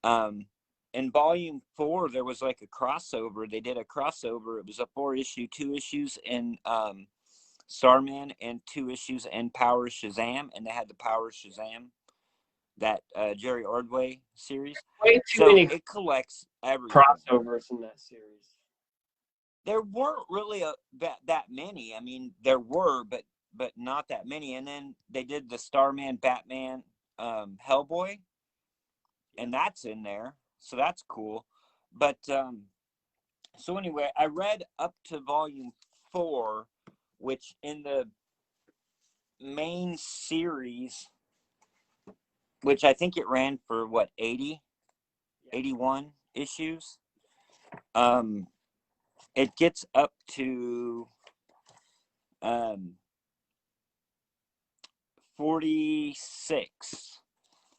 In volume 4, there was like a crossover. They did a crossover. It was a 4-issue, 2 issues in Starman and 2 issues in Power Shazam, and they had the Power Shazam, that Jerry Ordway series. Way too many it collects everything. Crossovers in that series. There weren't really that many. I mean, there were, but not that many. And then they did the Starman, Batman, Hellboy, and that's in there, so that's cool. But so anyway, I read up to volume 4. which in the main series, which I think it ran for what, 80, 81 issues. It gets up to 46.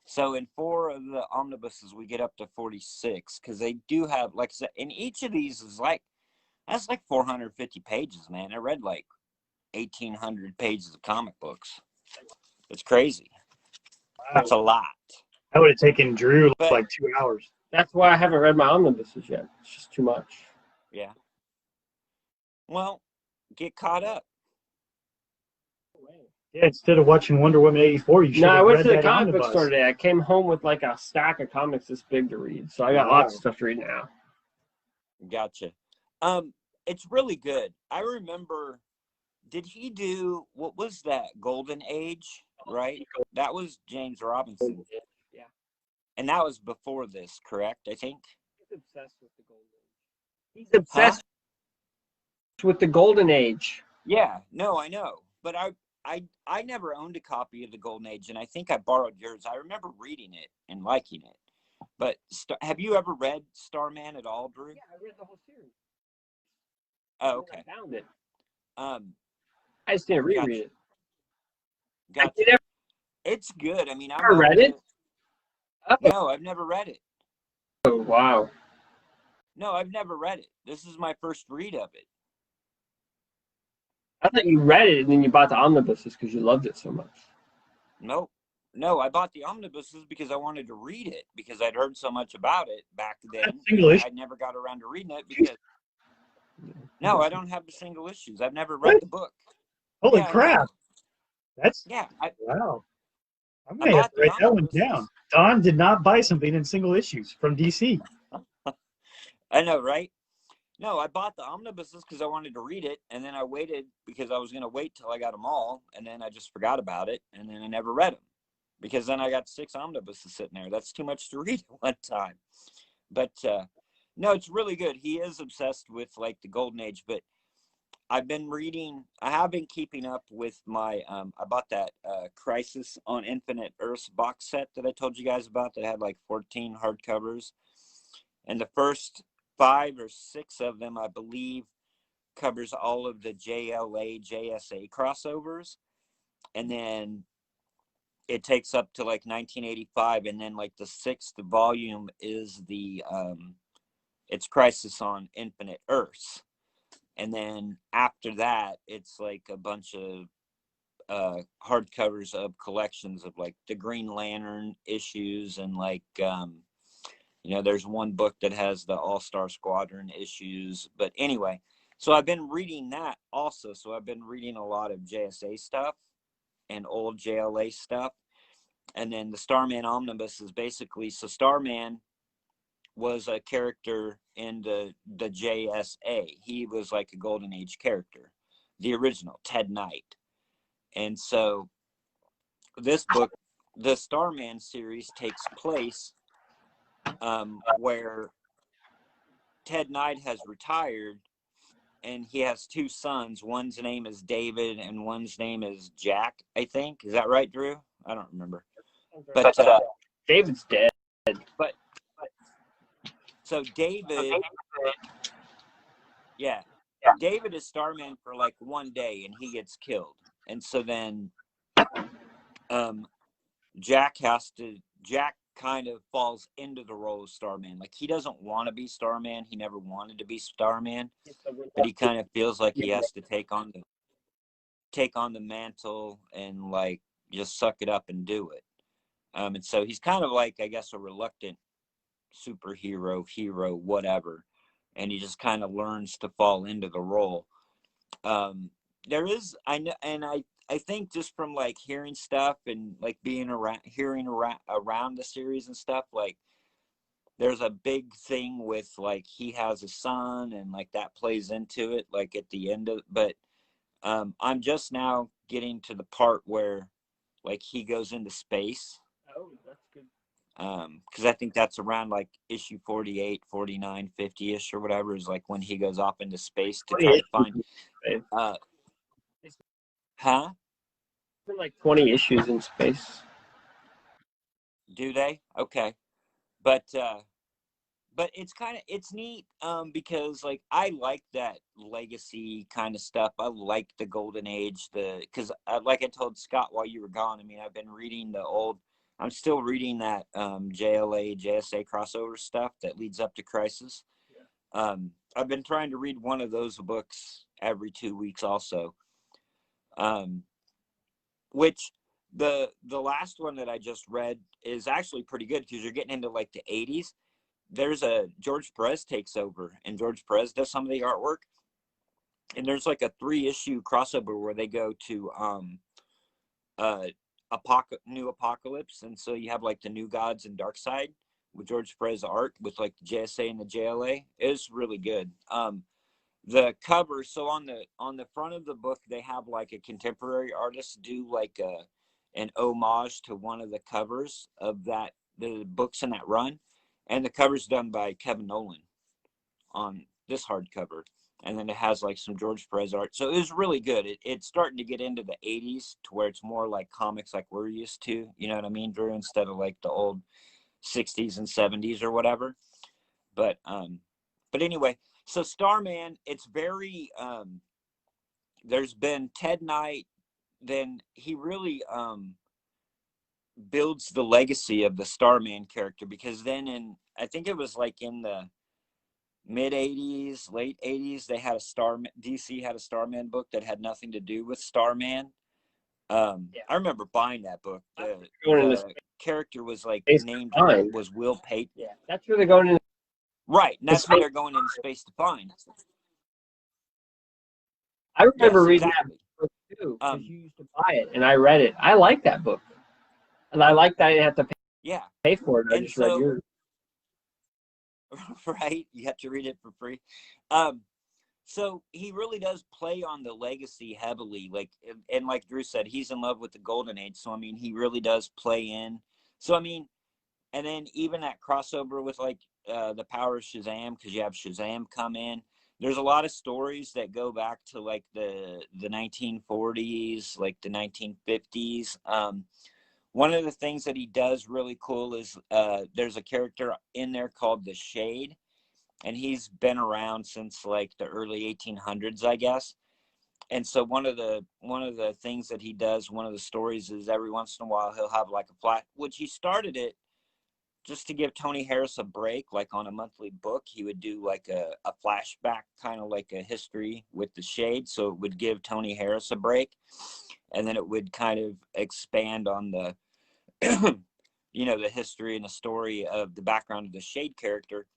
So in 4 of the omnibuses, we get up to 46 because they do have, like I said, and each of these is like, that's like 450 pages, man. I read like 1,800 pages of comic books. It's crazy. Wow. It's a lot. That would have taken Drew But- like 2 hours. That's why I haven't read my omnibuses yet. It's just too much. Yeah. Well, get caught up. Yeah, instead of watching Wonder Woman 84, you should No, I have went read to the that comic book omnibus. store today. I came home with like a stack of comics this big to read. So I got lots of stuff to read now. Gotcha. It's really good. I remember, did he do, what was that, Golden Age, right? That was James Robinson. Yeah. And that was before this, correct, I think? He's obsessed with the Golden Age. He's obsessed with the Golden Age. Yeah, no, I know. But I never owned a copy of the Golden Age, and I think I borrowed yours. I remember reading it and liking it. But have you ever read Starman at all, Drew? Yeah, I read the whole series. Oh, okay. I found it. I just didn't reread it. Gotcha. It's good. I mean, I never read it? No, I've never read it. Oh, wow. No, I've never read it. This is my first read of it. I thought you read it and then you bought the omnibuses because you loved it so much. Nope. No, I bought the omnibuses because I wanted to read it because I'd heard so much about it back then. I never got around to reading it because no, I don't have the single issues. I've never read the book. Holy crap! That's wow. I may have to write that one down. Don did not buy something in single issues from DC. I know, right? No, I bought the omnibuses because I wanted to read it, and then I waited because I was going to wait till I got them all, and then I just forgot about it, and then I never read them because then I got 6 omnibuses sitting there. That's too much to read at one time. But no, it's really good. He is obsessed with like the Golden Age, but I have been keeping up with my, I bought that Crisis on Infinite Earths box set that I told you guys about that had like 14 hardcovers. And the first 5 or 6 of them, I believe, covers all of the JLA, JSA crossovers. And then it takes up to like 1985. And then like the 6th volume is it's Crisis on Infinite Earths. And then after that, it's like a bunch of hardcovers of collections of like the Green Lantern issues and like, there's one book that has the All-Star Squadron issues. But anyway, so I've been reading that also. So I've been reading a lot of JSA stuff and old JLA stuff. And then the Starman Omnibus is basically, so Starman was a character in the JSA. He was like a Golden Age character, the original Ted Knight. And so this book, the Starman series, takes place where Ted Knight has retired and he has 2 sons. One's name is David and one's name is Jack, I think. Is that right, Drew? I don't remember. But David's dead. But so David, David is Starman for like one day and he gets killed. And so then Jack kind of falls into the role of Starman. Like he doesn't want to be Starman. He never wanted to be Starman, but he kind of feels like he has to take on the mantle and like just suck it up and do it. And so he's kind of like, I guess, a reluctant superhero, hero, whatever. And he just kind of learns to fall into the role. There is, I know, and I think just from like hearing stuff and like being around the series and stuff, like there's a big thing with like he has a son and like that plays into it like at the end of, but I'm just now getting to the part where like he goes into space. Oh, that's good. Because I think that's around like issue 48, 49, 50-ish or whatever is like when he goes off into space to try to find Huh? Been like 20 issues in space. Do they? Okay. But but it's kind of it's neat because like I like that legacy kind of stuff. I like the golden age, the because like I told Scott while you were gone, I mean I've been reading the old, I'm still reading that JLA JSA crossover stuff that leads up to Crisis. I've been trying to read one of those books every 2 weeks also, um which the last one that I just read is actually pretty good because you're getting into like the 80s. There's a George Perez takes over, and George Perez does some of the artwork. And there's like a 3-issue crossover where they go to uh new apocalypse, and so you have like the New Gods and Dark Side with George Perez art with like the JSA and the JLA. It's really good. The cover, so on the front of the book they have like a contemporary artist do like an homage to one of the covers of that the books in that run, and the cover's done by Kevin Nolan on this hardcover, and then it has like some George Perez art, so it was really good. It's starting to get into the 80s to where it's more like comics like we're used to, you know what I mean, Drew, instead of like the old 60s and 70s or whatever. But anyway, so Starman, it's very there's been Ted Knight, then he really builds the legacy of the Starman character, because then in I think it was like in the mid 80s, late 80s, they had a Starman, DC had a Starman book that had nothing to do with Starman. Yeah. I remember buying that book. Going into The character was like space named to in it find. was Will Pate. Yeah, that's where they're going into Right, and that's what space. they're going into space to find. I remember Yes, reading that exactly. book too because you used to buy it, and I read it. I like that book, and I like that I didn't have to Yeah, pay for it. I and just read so yours. right, you have to read it for free. Um, so he really does play on the legacy heavily, like, and like Drew said, he's in love with the golden age, so I mean he really does play in. So I mean, and then even that crossover with like the power of Shazam, because you have Shazam come in. There's a lot of stories that go back to like the 1940s, like the 1950s. One of the things that he does really cool is there's a character in there called the Shade, and he's been around since like the early 1800s, I guess. And so one of the things that he does, one of the stories is every once in a while he'll have like a flat, which he started it just to give Tony Harris a break, like on a monthly book. He would do like a flashback, kind of like a history with the Shade, so it would give Tony Harris a break, and then it would kind of expand on the the history and the story of the background of the Shade character.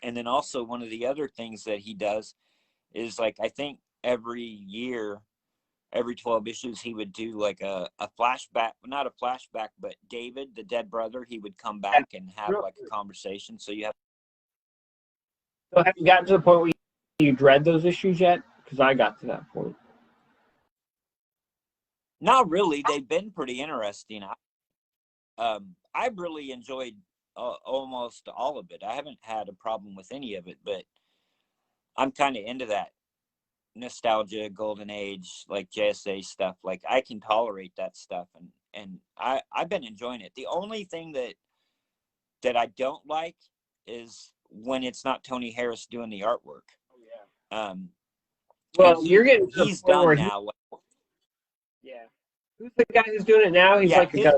And then also one of the other things that he does is like I think every year, every 12 issues, he would do like a flashback, not a flashback, but David, the dead brother, he would come back and have like a conversation. So you have So have you gotten to the point where you've read those issues yet? Because I got to that point. not really, they've been pretty interesting. I've really enjoyed almost all of it. I haven't had a problem with any of it, but I'm kind of into that nostalgia, golden age, like JSA stuff. Like I can tolerate that stuff, and I've been enjoying it. The only thing that I don't like is when it's not Tony Harris doing the artwork. Um, and Well, you're getting to the he's point done where now. yeah. Who's the guy who's doing it now? He's Yeah, like a guy.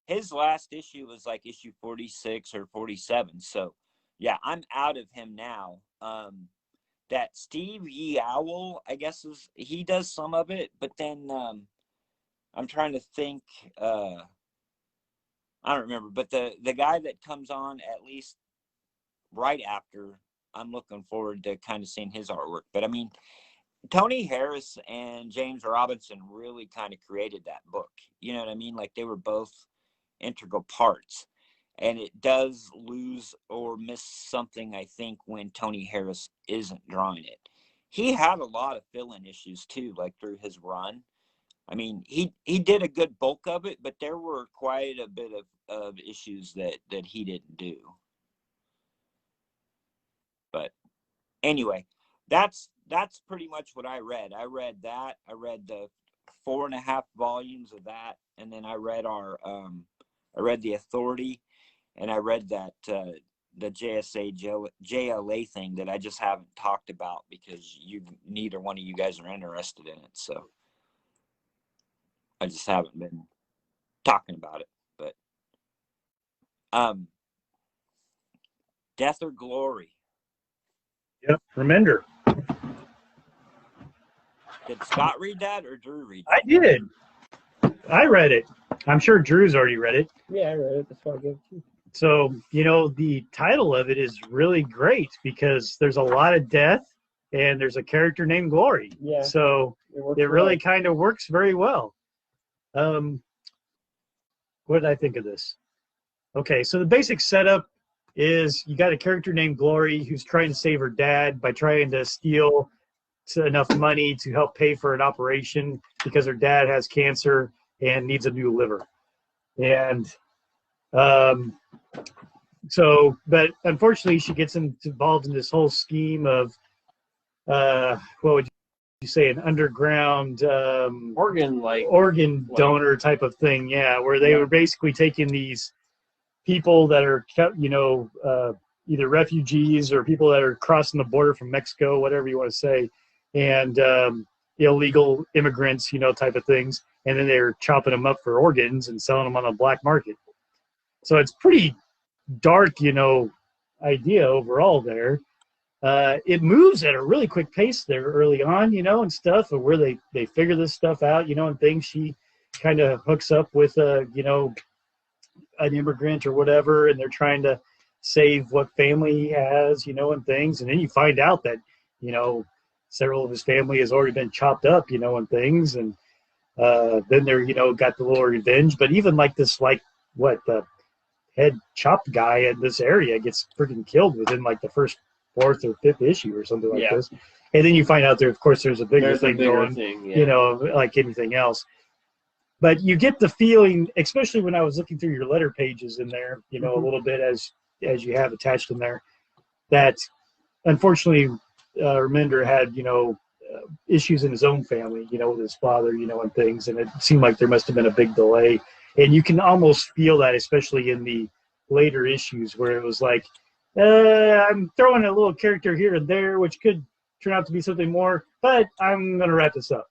his last issue was like issue 46 or 47. So yeah, I'm out of him now. That Steve Ye Owl, I guess is he does some of it, but then I'm trying to think. I don't remember, but the guy that comes on at least right after, I'm looking forward to kind of seeing his artwork. But I mean, Tony Harris and James Robinson really kind of created that book. You know what I mean? Like they were both integral parts. And it does lose or miss something, I think, when Tony Harris isn't drawing it. He had a lot of fill-in issues too, like through his run. I mean, he did a good bulk of it, but there were quite a bit of issues that he didn't do. But anyway, that's pretty much what I read. I read that. I read the 4.5 volumes of that, and then I read I read The Authority, and I read that the JLA thing that I just haven't talked about because neither one of you guys are interested in it. So I just haven't been talking about it. But Death or Glory. Yep, Remender. Did Scott read that or Drew read that? I did. I read it. I'm sure Drew's already read it. Yeah, I read it. That's why I gave it to you. So, the title of it is really great because there's a lot of death and there's a character named Glory. Yeah. So it really kind of works very well. What did I think of this? Okay, so the basic setup is you got a character named Glory who's trying to save her dad by trying to steal enough money to help pay for an operation because her dad has cancer and needs a new liver. And but unfortunately she gets involved in this whole scheme of what would you say, an underground organ donor type of thing, where they were basically taking these people that are either refugees or people that are crossing the border from Mexico, whatever you want to say, and illegal immigrants, type of things, and then they're chopping them up for organs and selling them on the black market. So it's pretty dark, idea overall there. It moves at a really quick pace there early on, and stuff, of where they figure this stuff out, and things. She kind of hooks up with an immigrant or whatever, and they're trying to save what family he has, and things. And then you find out that, several of his family has already been chopped up, and things. And then they're, got the little revenge. But even the head chopped guy in this area gets freaking killed within the first 4th or 5th issue or something like this. And then you find out there, of course, there's a bigger thing going, like anything else. But you get the feeling, especially when I was looking through your letter pages in there, a little bit as you have attached in there, that unfortunately Remender had, issues in his own family, with his father, and things. And it seemed like there must have been a big delay. And you can almost feel that, especially in the later issues, where it was like, I'm throwing a little character here and there, which could turn out to be something more, but I'm going to wrap this up,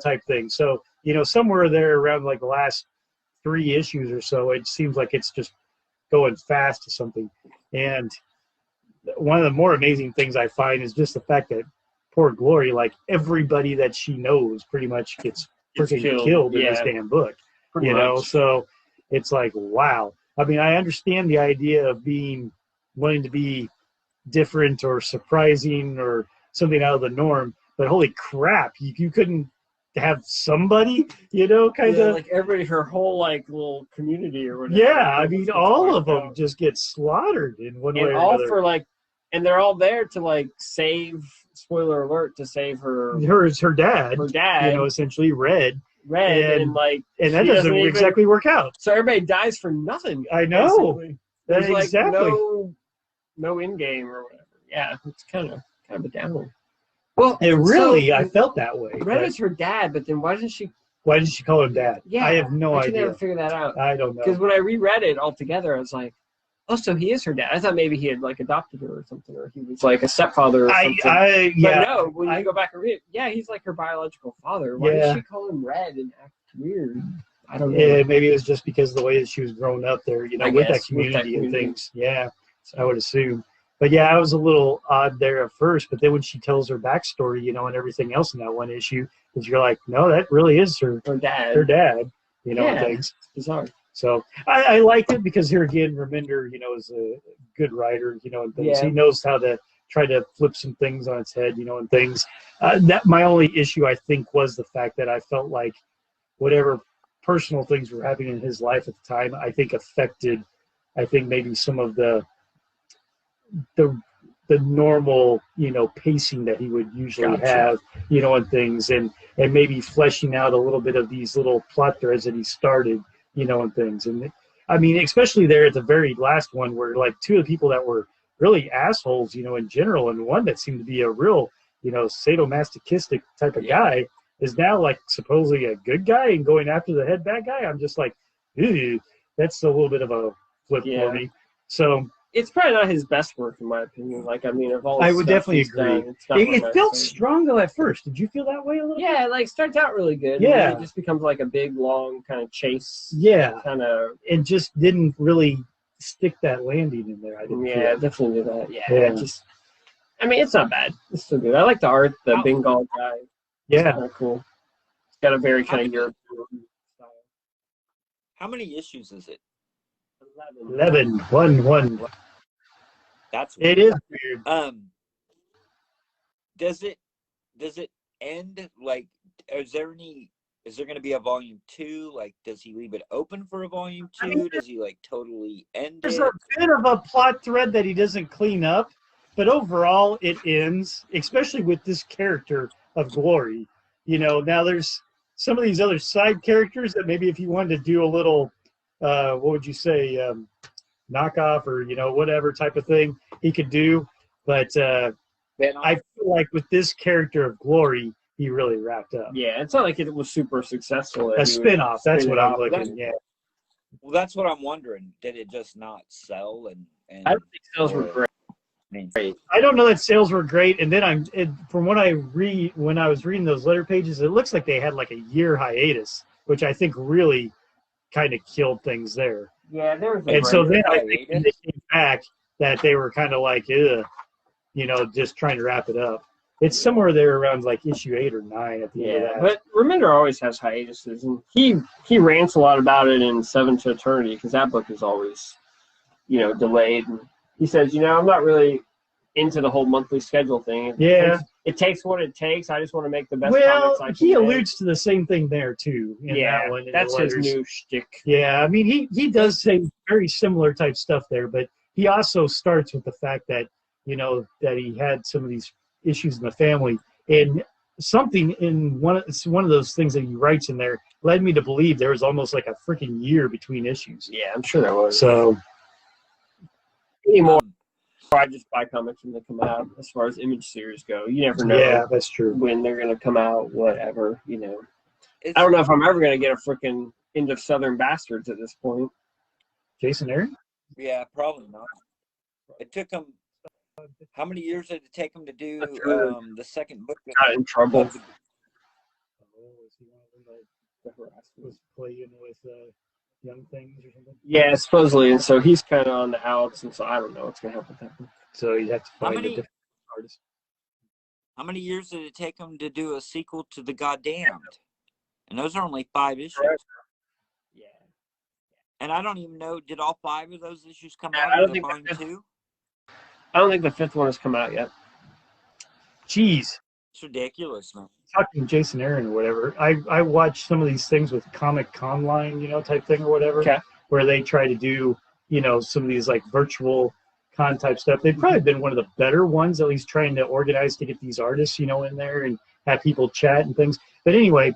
type thing. So, somewhere there around the last 3 issues or so, it seems like it's just going fast to something. And one of the more amazing things I find is just the fact that poor Glory, everybody that she knows pretty much gets freaking killed in this damn book. Pretty much. So it's like, wow. I mean, I understand the idea of wanting to be different or surprising or something out of the norm, but holy crap, you couldn't have somebody, kind of like everybody, her whole little community or whatever. Yeah, I mean, all of them just get slaughtered in one way or another. For and they're all there to save. Spoiler alert! To save her dad. Her dad, essentially Red, and that doesn't exactly work out. So everybody dies for nothing. I know. There's exactly no in game or whatever. Yeah, it's kind of a downer. Well, I felt that way. Red is her dad, but then why did she call him dad? Yeah, I have no idea. I can never figure that out. I don't know. Because when I reread it all together, I was like, oh, so he is her dad. I thought maybe he had adopted her or something, or he was a stepfather or something. But no, when you go back and read it, he's her biological father. Why did she call him Red and act weird? I don't know. Yeah, maybe it was just because of the way that she was growing up there, with that community and things. Yeah, I would assume. But I was a little odd there at first. But then when she tells her backstory, and everything else in that one issue, is you're like, no, that really is her dad. Her dad, and things. It's bizarre. So I like it because here again, Remender, is a good writer, and things. He knows how to try to flip some things on its head, and things. That my only issue, I think, was the fact that I felt like whatever personal things were happening in his life at the time, I think affected, maybe some of the normal, pacing that he would usually have, and things, and maybe fleshing out a little bit of these little plot threads that he started, and things. And I mean, especially there at the very last one where 2 of the people that were really assholes, in general, and one that seemed to be a real sadomasochistic type of guy is now like supposedly a good guy and going after the head bad guy. I'm just like, ew, that's a little bit of a flip for me. So it's probably not his best work, in my opinion. Like, I mean, of all I would definitely agree. Done, it felt strong though at first. Did you feel that way a little? Yeah, like starts out really good. Yeah, and then it just becomes like a big, long kind of chase. Yeah, kind of. It just didn't really stick that landing in there. I didn't. Yeah, definitely did that. Yeah, just. I mean, it's not bad. It's still good. I like the art. The Bengal guy. Yeah, kind of cool. It's got a very kind of European style. How many issues is it? 11. One. That's weird. It is weird. Does it end like? Is there going to be a volume 2? Like, does he leave it open for a volume 2? Does he like totally end There's it? a bit of a plot thread that he doesn't clean up, but overall it ends, especially with this character of Glory. Now there's some of these other side characters that maybe if you wanted to do a little, what would you say, knockoff or whatever type of thing he could do, but I feel like with this character of Glory, he really wrapped up. Yeah, it's not like it was super successful. A spin-off, that's what I'm looking. Well, that's what I'm wondering. Did it just not sell? And I don't think sales were great. I don't know that sales were great. And then from what I read when I was reading those letter pages, it looks like they had like a year hiatus, which I think really kind of killed things there. Yeah, there was. And so then I think when they came back, that they were kind of like, just trying to wrap it up. It's somewhere there around like issue 8 or 9 at the end of that. But Remender always has hiatuses, and he rants a lot about it in Seven to Eternity because that book is always, delayed. And he says, I'm not really into the whole monthly schedule thing. It takes what it takes. I just want to make the best comics I can. He alludes to the same thing there too. That one, that's his new shtick. Yeah, I mean he does say very similar type stuff there, but he also starts with the fact that that he had some of these issues in the family, and something in one of those things that he writes in there led me to believe there was almost like a freaking year between issues. Yeah, I'm sure there was. So anymore, I just buy comics when they come out. As far as Image series go, you never know. Yeah, that's true. When they're going to come out, whatever. I don't know if I'm ever going to get a freaking End of Southern Bastards at this point. Jason Aaron? Yeah, probably not. It took him. How many years did it take him to do the second book? Got in trouble. Was playing with young things or something? Yeah, supposedly, and so he's kind of on the outs, and so I don't know what's going to happen with that book. So you have to find a different artist. How many years did it take him to do a sequel to The Goddamned? And those are only 5 issues. Yeah. And I don't even know, did all 5 of those issues come out? I don't think volume 2? I don't think the 5th one has come out yet. Jeez. It's ridiculous, man. Talking to Jason Aaron or whatever, I watch some of these things with Comic Conline, type thing or whatever, where they try to do, some of these like virtual con type stuff. They've probably been one of the better ones, at least trying to organize to get these artists, in there and have people chat and things. But anyway,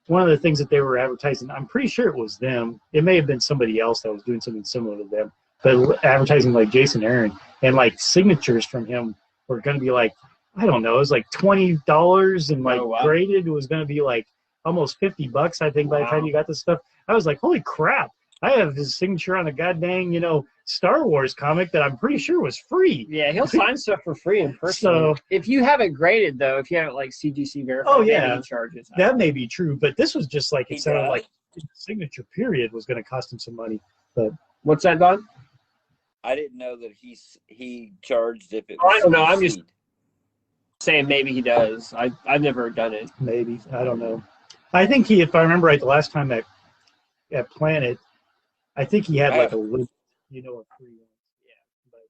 one of the things that they were advertising, I'm pretty sure it was them. It may have been somebody else that was doing something similar to them, but advertising like Jason Aaron and like signatures from him were going to be like, I don't know, it was like $20 and like graded. It was going to be like almost $50, I think, by the time you got this stuff. I was like, holy crap. I have his signature on a goddamn, Star Wars comic that I'm pretty sure was free. Yeah, he'll sign stuff for free in person. So if you have it graded, though, if you have it like CGC verified, he charges. That may be true, but this was just like, it sounded like the signature period was going to cost him some money. But what's that, Don? I didn't know that he charged if it was I don't know. I'm just saying maybe he does. I've never done it. Maybe. I don't know. I think if I remember right, the last time at Planet, I think he had like a list, a free one. Yeah. But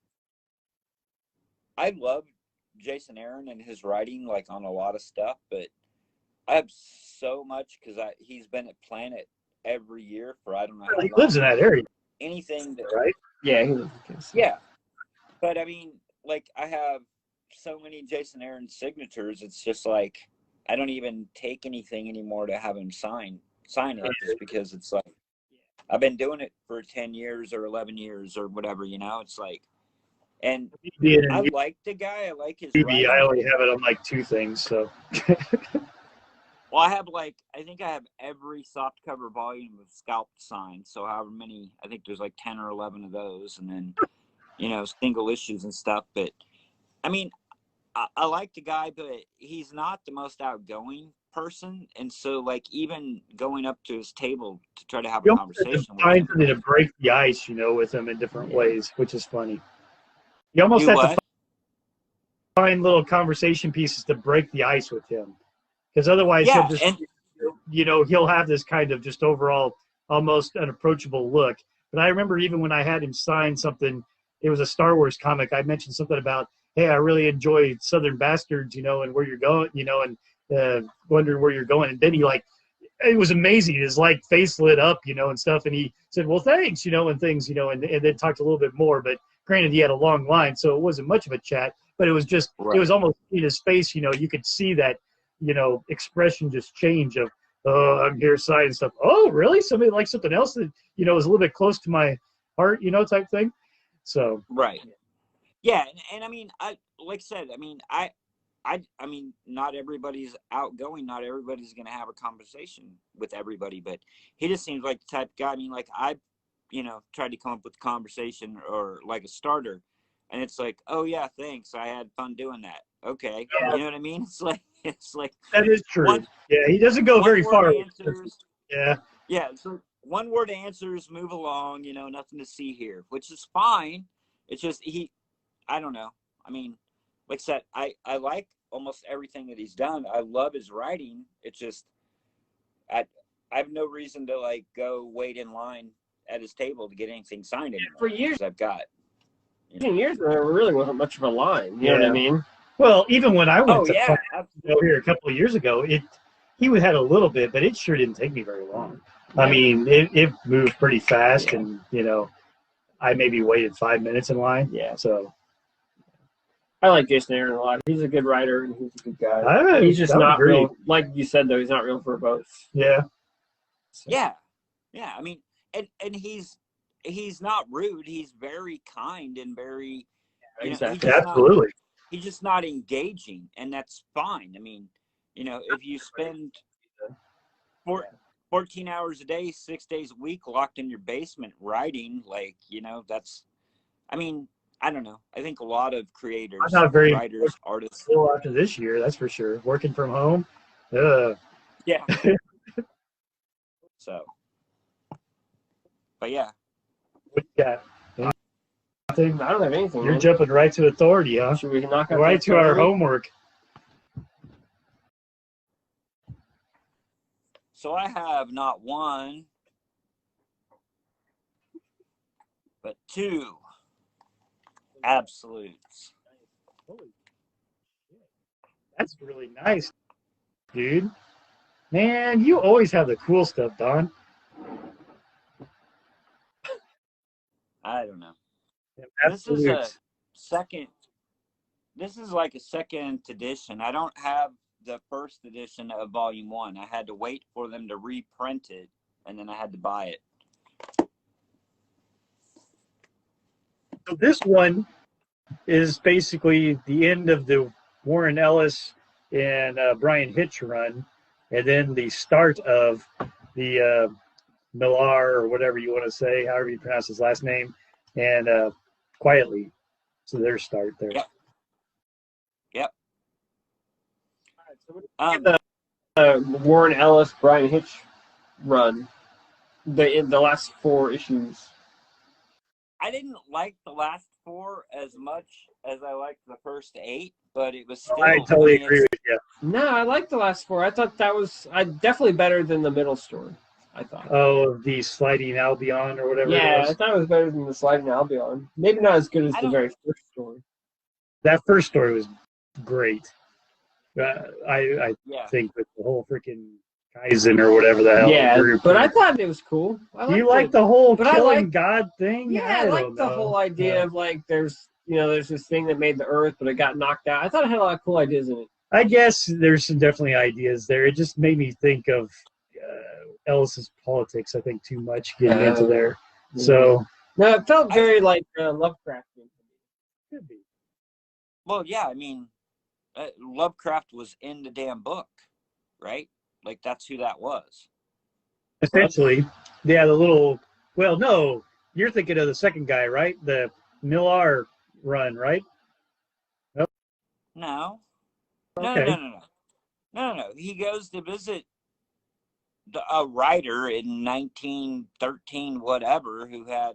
I love Jason Aaron and his writing, like on a lot of stuff, but I have so much because he's been at Planet every year for I don't know how long. He lives in that area. Anything that, right? Yeah, he lives in Kansas. Yeah. But I mean, like I have so many Jason Aaron signatures, it's just like I don't even take anything anymore to have him sign it just because it's like I've been doing it for 10 years or 11 years or whatever, it's like And Being I in like the guy. I like his UB, I writing. only have it on like 2 things. So Well, I have I think I have every softcover volume of Scalp signed. So however many, I think there's like 10 or 11 of those, and then single issues and stuff. But I mean, I like the guy, but he's not the most outgoing person, and so like even going up to his table to try to have a you almost have to conversation with find him. something to break the ice, with him in different ways, which is funny. You almost Do have to what? find little conversation pieces to break the ice with him, because otherwise he'll Yeah, just, and he'll have this kind of just overall almost unapproachable look. But I remember even when I had him sign something, it was a Star Wars comic. I mentioned something about, hey, I really enjoy Southern Bastards, and where you're going, and wondering where you're going. And then it was amazing. His face lit up, and stuff. And he said, well, thanks, and things, and then talked a little bit more. But granted, he had a long line, so it wasn't much of a chat. But it was just, it was almost in his face, you could see that, expression just change of, oh, I'm here signing stuff. Oh, really? Somebody like something else that, is a little bit close to my heart, type thing. So. Right. Yeah, and I mean, I like I said, I mean, I mean, not everybody's outgoing. Not everybody's going to have a conversation with everybody, but he just seems like the type of guy. I mean, like I, tried to come up with a conversation or like a starter, and it's like, oh yeah, thanks. I had fun doing that. Okay, Yeah. you know what I mean? It's like That is true. Yeah, he doesn't go very far. Answers, yeah. Yeah, so one word answers, move along. Nothing to see here, which is fine. It's just I don't know. I mean, like I said, I like almost everything that he's done. I love his writing. It's just I have no reason to go wait in line at his table to get anything signed anymore. For years, I've got years there really wasn't much of a line. You know what I mean? Well, even when I went to yeah, here a couple of years ago, he had a little bit, but it sure didn't take me very long. Yeah. I mean, it moved pretty fast, and I maybe waited 5 minutes in line. Yeah. So I like Jason Aaron a lot. He's a good writer and he's a good guy. He's just not real, like you said though. He's not real verbose. Yeah. So. Yeah. I mean, and he's not rude. He's very kind and very. Exactly. Absolutely. He's just not engaging, and that's fine. I mean, if you spend 14 hours a day, 6 days a week locked in your basement writing, that's, I mean, I don't know. I think a lot of creators, writers, artists. After this year, that's for sure. Working from home. Yeah. So. But yeah. Yeah. I don't have anything. You're jumping right to authority, huh? Should we knock out right to our homework? So I have not one, but 2 absolutes. Holy shit. That's really nice, dude. Man, you always have the cool stuff, Don. I don't know. Absolutes. This is like a second edition. I don't have the first edition of Volume 1. I had to wait for them to reprint it, and then I had to buy it. So this one is basically the end of the Warren Ellis and Brian Hitch run, and then the start of the Millar, or whatever you want to say, however you pronounce his last name, and Quietly. So their start there. Yep. All right, so the Warren Ellis, Brian Hitch run, the last 4 issues. I didn't like the last 4 as much as I liked the first 8, but it was still. I totally agree with you. No, I liked the last 4. I thought that was definitely better than the middle story. I thought. Oh, the Sliding Albion or whatever. Yeah, it was. I thought it was better than the Sliding Albion. Maybe not as good as the very first story. That first story was great. I think with the whole freaking Kaizen or whatever the hell. Yeah, but I thought it was cool. You like the whole killing God thing? Yeah, I like the whole idea of there's this thing that made the Earth, but it got knocked out. I thought it had a lot of cool ideas in it. I guess there's some definitely ideas there. It just made me think of Ellis's politics, I think, too much getting into there. So no, it felt very Lovecraftian. Could be. Well, yeah, I mean, Lovecraft was in the damn book, right? Like that's who that was. Essentially, yeah, the little. Well, no, you're thinking of the second guy, right? The Millar run, right? Oh, No, no, okay. no, no, no, no, no, no. He goes to visit a writer in 1913, whatever, who had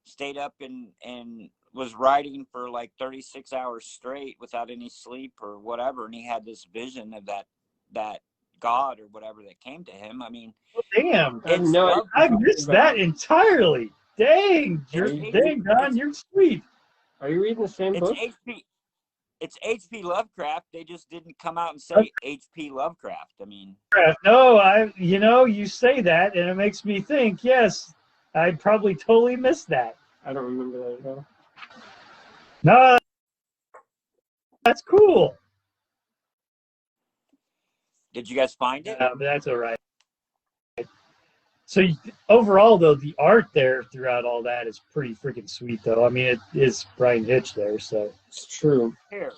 stayed up and was writing for like 36 hours straight without any sleep or whatever, and he had this vision of that god or whatever that came to him. I mean, Oh, damn, I have it's no idea love. what I you're talking missed about. that entirely. Dang, Are It's you, dang, Don, it's you're sweet. are you reading the same it's book? HP. It's H.P. Lovecraft. They just didn't come out and say H.P. Lovecraft. I mean, No, you say that, and it makes me think. Yes, I probably totally missed that. I don't remember that at all. No, that's cool. did you guys find it? But that's all right. So overall, though, the art there throughout all that is pretty freaking sweet, though. I mean, it is Brian Hitch there, so It's true. Here,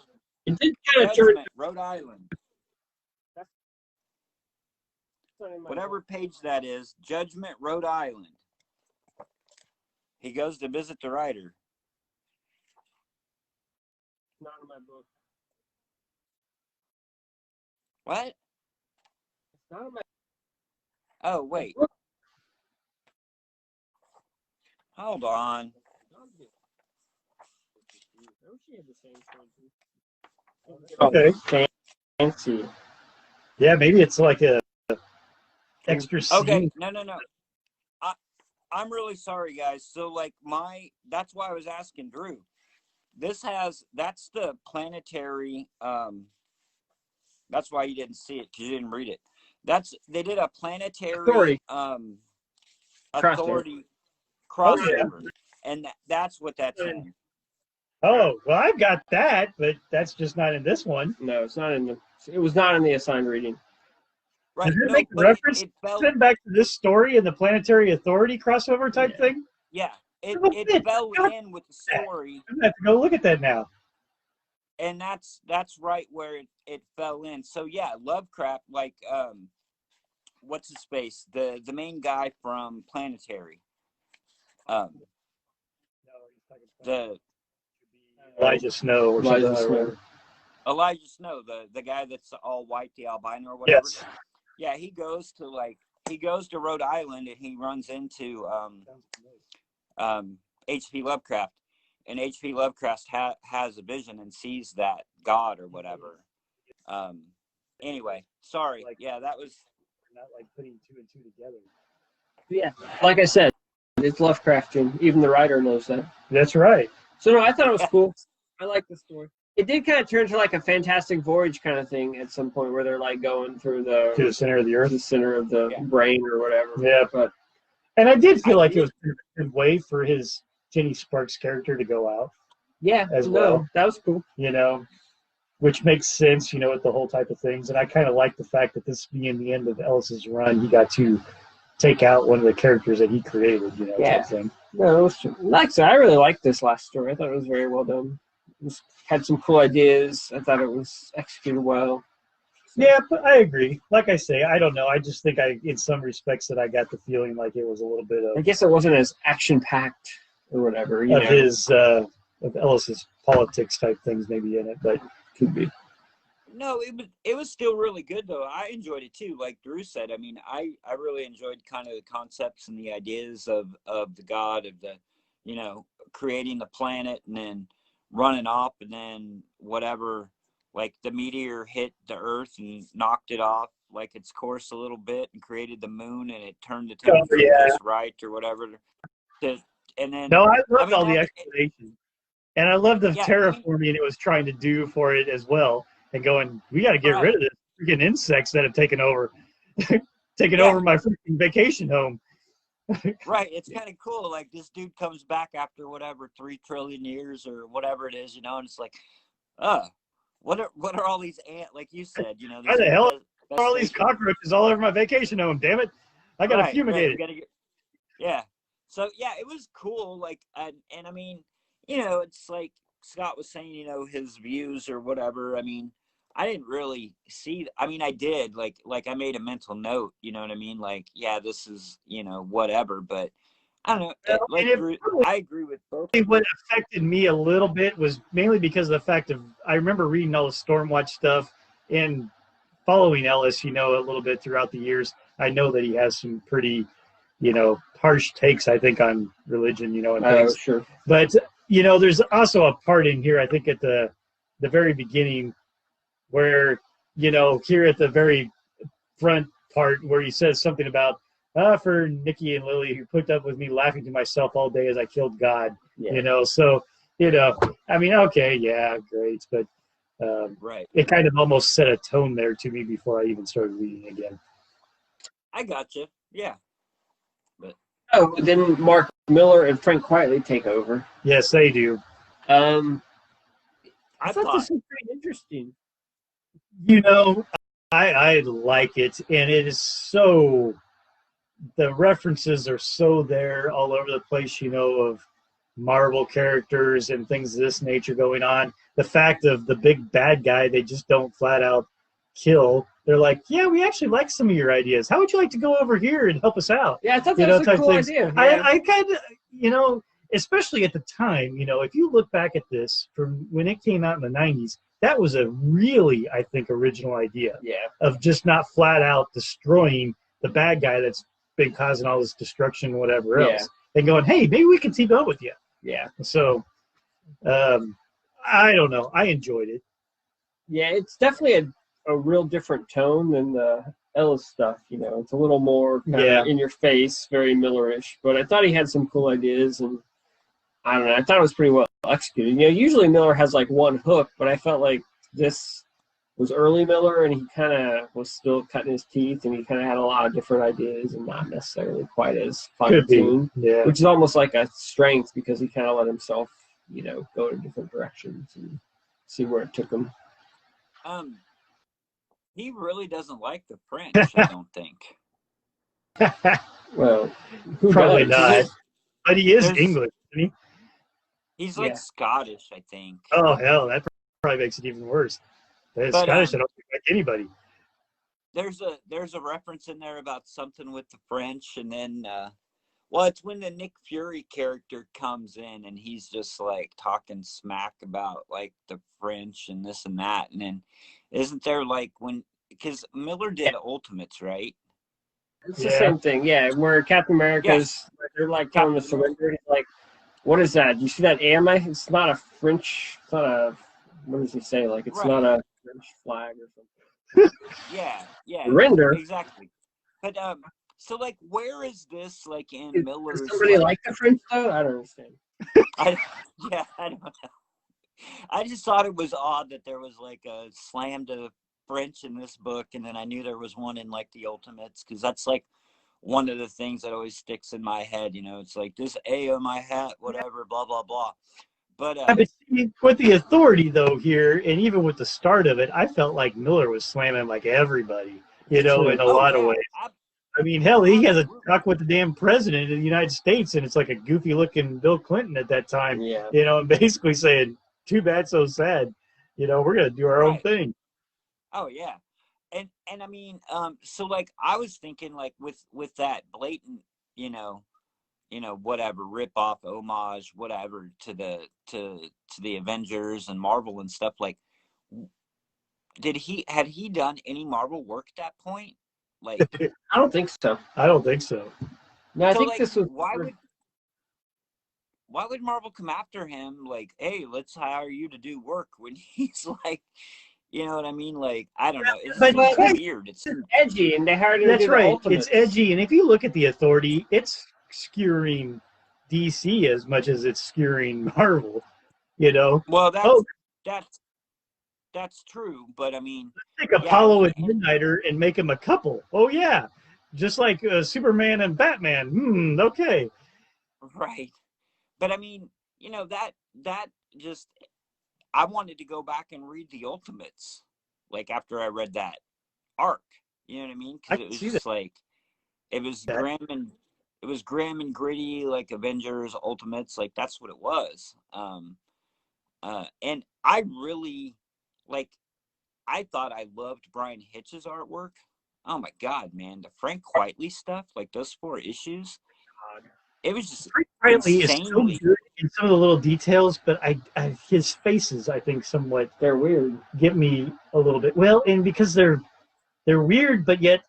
It did kind of turn. Judgment, Rhode Island. Whatever page that is, Judgment, Rhode Island. He goes to visit the writer. Not in my book. What? It's not in my Oh, wait. book. Hold on. I wish he had the same okay. Fancy. Yeah, maybe it's like a extra Okay, scene. no. I'm really sorry, guys. So, like, that's why I was asking Drew. That's the planetary, that's why you didn't see it, because you didn't read it. They did a planetary, authority crossover, and that's what that's in. Oh, well, I've got that, but that's just not in this one. No, it's not in the. It was not in the assigned reading. Right. Does it make but reference it fell back to this story and the planetary authority crossover type thing? Yeah, it Bitch, fell in with the story, I'm gonna have to go look at that now. and that's right where it fell in. So yeah, Lovecraft, like what's his face, the main guy from Planetary, the Elijah Snow or Elijah something. Snow. Elijah Snow, the guy that's all white, the albino or whatever. Yes. Yeah, he goes to Rhode Island, and he runs into H.P. Lovecraft, and H.P. Lovecraft has a vision and sees that god or whatever. Anyway, sorry. Yeah, that was Not like putting two and two together. Yeah, like I said, it's Lovecraftian. Even the writer knows that. That's right. So no, I thought it was cool. I like the story. It did kind of turn to like a Fantastic Voyage kind of thing at some point, where they're like going through To the center of the earth. the center of the brain or whatever. Yeah, But and I did feel like it was a good way for his Jenny Sparks character to go out. yeah, as well. that was cool. Which makes sense, with the whole type of things. And I kind of like the fact that this being the end of Ellis's run, he got to take out one of the characters that he created, type thing. No, it was true. Like I said, I really liked this last story. I thought it was very well done. Had some cool ideas. I thought it was executed well. Yeah, but I agree. Like I say, I don't know. I just think in some respects that I got the feeling like it was a little bit I of guess it wasn't as action-packed or whatever. Of Ellis's politics type things maybe in it, but could be. No, it was still really good though. I enjoyed it too. Like Drew said, I mean, I really enjoyed kind of the concepts and the ideas of the god of the, creating the planet and then running off, and then whatever, like the meteor hit the earth and knocked it off like its course a little bit and created the moon, and it turned the temperature just right or whatever. And then I loved all the explanation. And I love the terraforming it was trying to do for it as well. And going, we got to get rid of this freaking insects that have taken over, over my freaking vacation home. Right. It's kind of cool. Like this dude comes back after whatever 3 trillion years or whatever it is, and it's like, what are all these like you said, Why the hell are all these cockroaches all over my vacation home? Damn it! I got to fumigate it. Yeah. So yeah, it was cool. Like, and I mean, it's like Scott was saying, his views or whatever. I mean, I didn't really see. I mean, I did like I made a mental note. You know what I mean? Like, yeah, this is whatever. But I don't know. Well, and it probably, I agree with both. what affected me a little bit was mainly because of the fact of I remember reading all the Stormwatch stuff and following Ellis, a little bit throughout the years. I know that he has some pretty, harsh takes, I think, on religion, and things. Sure. But, there's also a part in here, I think, at the very beginning where, here at the very front part where he says something about, for Nikki and Lily, who put up with me laughing to myself all day as I killed God, So, I mean, okay, yeah, great. But right. It kind of almost set a tone there to me before I even started reading again. I gotcha. Yeah. But then Mark Miller and Frank Quietly take over. Yes, they do. I thought this was pretty interesting. I like it, and it is so. The references are so there all over the place, of Marvel characters and things of this nature going on. The fact of the big bad guy, they just don't flat out kill. They're like, yeah, we actually like some of your ideas. How would you like to go over here and help us out? Yeah, I thought that was a cool idea. Yeah. I kind of, especially at the time, if you look back at this from when it came out in the 90s, that was a really, I think, original idea. Yeah. Of just not flat out destroying the bad guy that's been causing all this destruction, whatever else, and going, hey, maybe we can team up with you. Yeah. So, I don't know. I enjoyed it. Yeah, it's definitely a real different tone than the Ellis stuff. It's a little more kind of in your face, very Millerish. But I thought he had some cool ideas, and I don't know. I thought it was pretty well executed. Usually Miller has like one hook, but I felt like this was early Miller, and he kind of was still cutting his teeth, and he kind of had a lot of different ideas and not necessarily quite as fine-tuned, which is almost like a strength because he kind of let himself, go in different directions and see where it took him. He really doesn't like the French, I don't think. Well, probably not. But he is English, isn't he? He's like Scottish, I think. Oh, hell, that probably makes it even worse. Scottish, I don't think like anybody. There's a reference in there about something with the French, and then, it's when the Nick Fury character comes in, and he's just like talking smack about like the French and this and that, and then isn't there like because Miller did Ultimates, right? It's the same thing, where Captain America's they're like telling him to surrender. He's like, "What is that? You see that AMI? It's not a French. It's not a. What does he say? Like it's not a French flag or something." Yeah. Remender. Exactly. But so like, where is this like in Miller's? Does somebody like the French though? I don't understand. I don't know. I just thought it was odd that there was like a slam to French in this book, and then I knew there was one in like the Ultimates, because that's like one of the things that always sticks in my head. It's like this A on my hat, whatever, blah blah blah. But with the Authority though here, and even with the start of it, I felt like Miller was slamming like everybody, in a lot of ways. I mean, hell, he has a talk with the damn president of the United States, and it's like a goofy-looking Bill Clinton at that time. Yeah. And basically saying, "Too bad, so sad." We're gonna do our own thing. Oh yeah, and I mean, so like I was thinking like with that blatant, whatever rip off, homage, whatever to the Avengers and Marvel and stuff. Like, had he done any Marvel work at that point? Like, I don't think so. No, I think this was. Why would Marvel come after him? Like, hey, let's hire you to do work when he's like, you know what I mean? Like, I don't know. It's weird. It's edgy, and they hired him. That's right. It's edgy, and if you look at the Authority, it's skewering DC as much as it's skewering Marvel. Well, that's true, but I mean, take Apollo and Midnighter and make them a couple. Oh yeah, just like Superman and Batman. Okay. Right, but I mean, that just I wanted to go back and read the Ultimates, like after I read that arc. You know what I mean? Because it was just like it was grim and gritty, like Avengers Ultimates. Like that's what it was. And I really, like, I thought I loved Brian Hitch's artwork. Oh my God, man. The Frank Quitely stuff, like those 4 issues, it was just Frank Riley is so insanely. good in some of the little details, but his faces, I think, somewhat They're weird. get me a little bit. Well, and because they're weird, but yet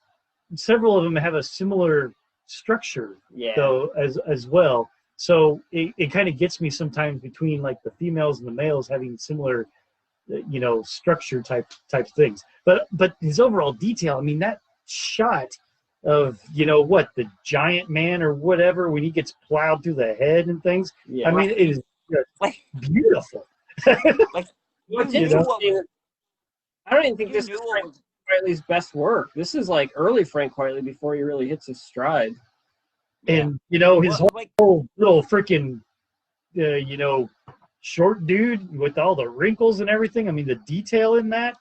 several of them have a similar structure, Yeah. though, as well. So it kind of gets me sometimes between like the females and the males having similar, structure type things. But his overall detail, I mean, that shot of the giant man or whatever when he gets plowed through the head and things. Yeah. I mean, it is Like, beautiful. like What's you knew what interesting, was, I don't even think you this knew is what Frank was, Quitely's best work. This is like early Frank Quitely before he really hits his stride. yeah. And his Well, like, whole little freaking short dude with all the wrinkles and everything. I mean, the detail in that.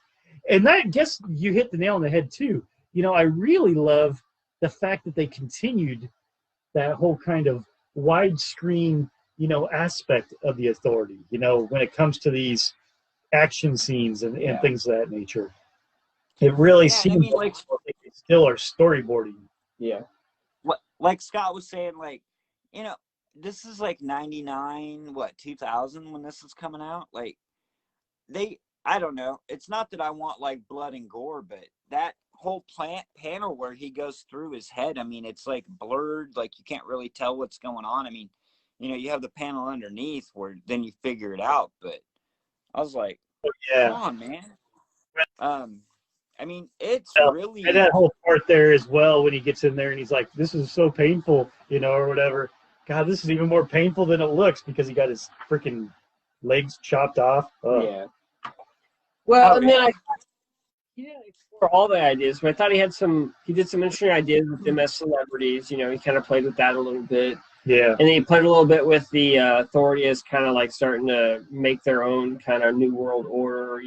And that, I guess you hit the nail on the head too. I really love the fact that they continued that whole kind of widescreen, aspect of the Authority, when it comes to these action scenes and things of that nature. It really yeah, and I seems mean, like they still are storyboarding. Yeah. what, like Scott was saying, like, this is like 99, 2000 when this is coming out. Like, I don't know. It's not that I want like blood and gore, but that whole panel where he goes through his head, I mean, it's like blurred, like you can't really tell what's going on. I mean, you have the panel underneath where then you figure it out, but I was like, Yeah. come on, man. I mean, it's And really, that whole part there as well when he gets in there and he's like, "This is so painful," or whatever. God, this is even more painful than it looks because he got his freaking legs chopped off. Yeah. Well, and yeah. then he didn't explore all the ideas, but I thought he did some interesting ideas with them as celebrities. He kind of played with that a little bit. Yeah. And then he played a little bit with the Authority as kind of like starting to make their own kind of new world order,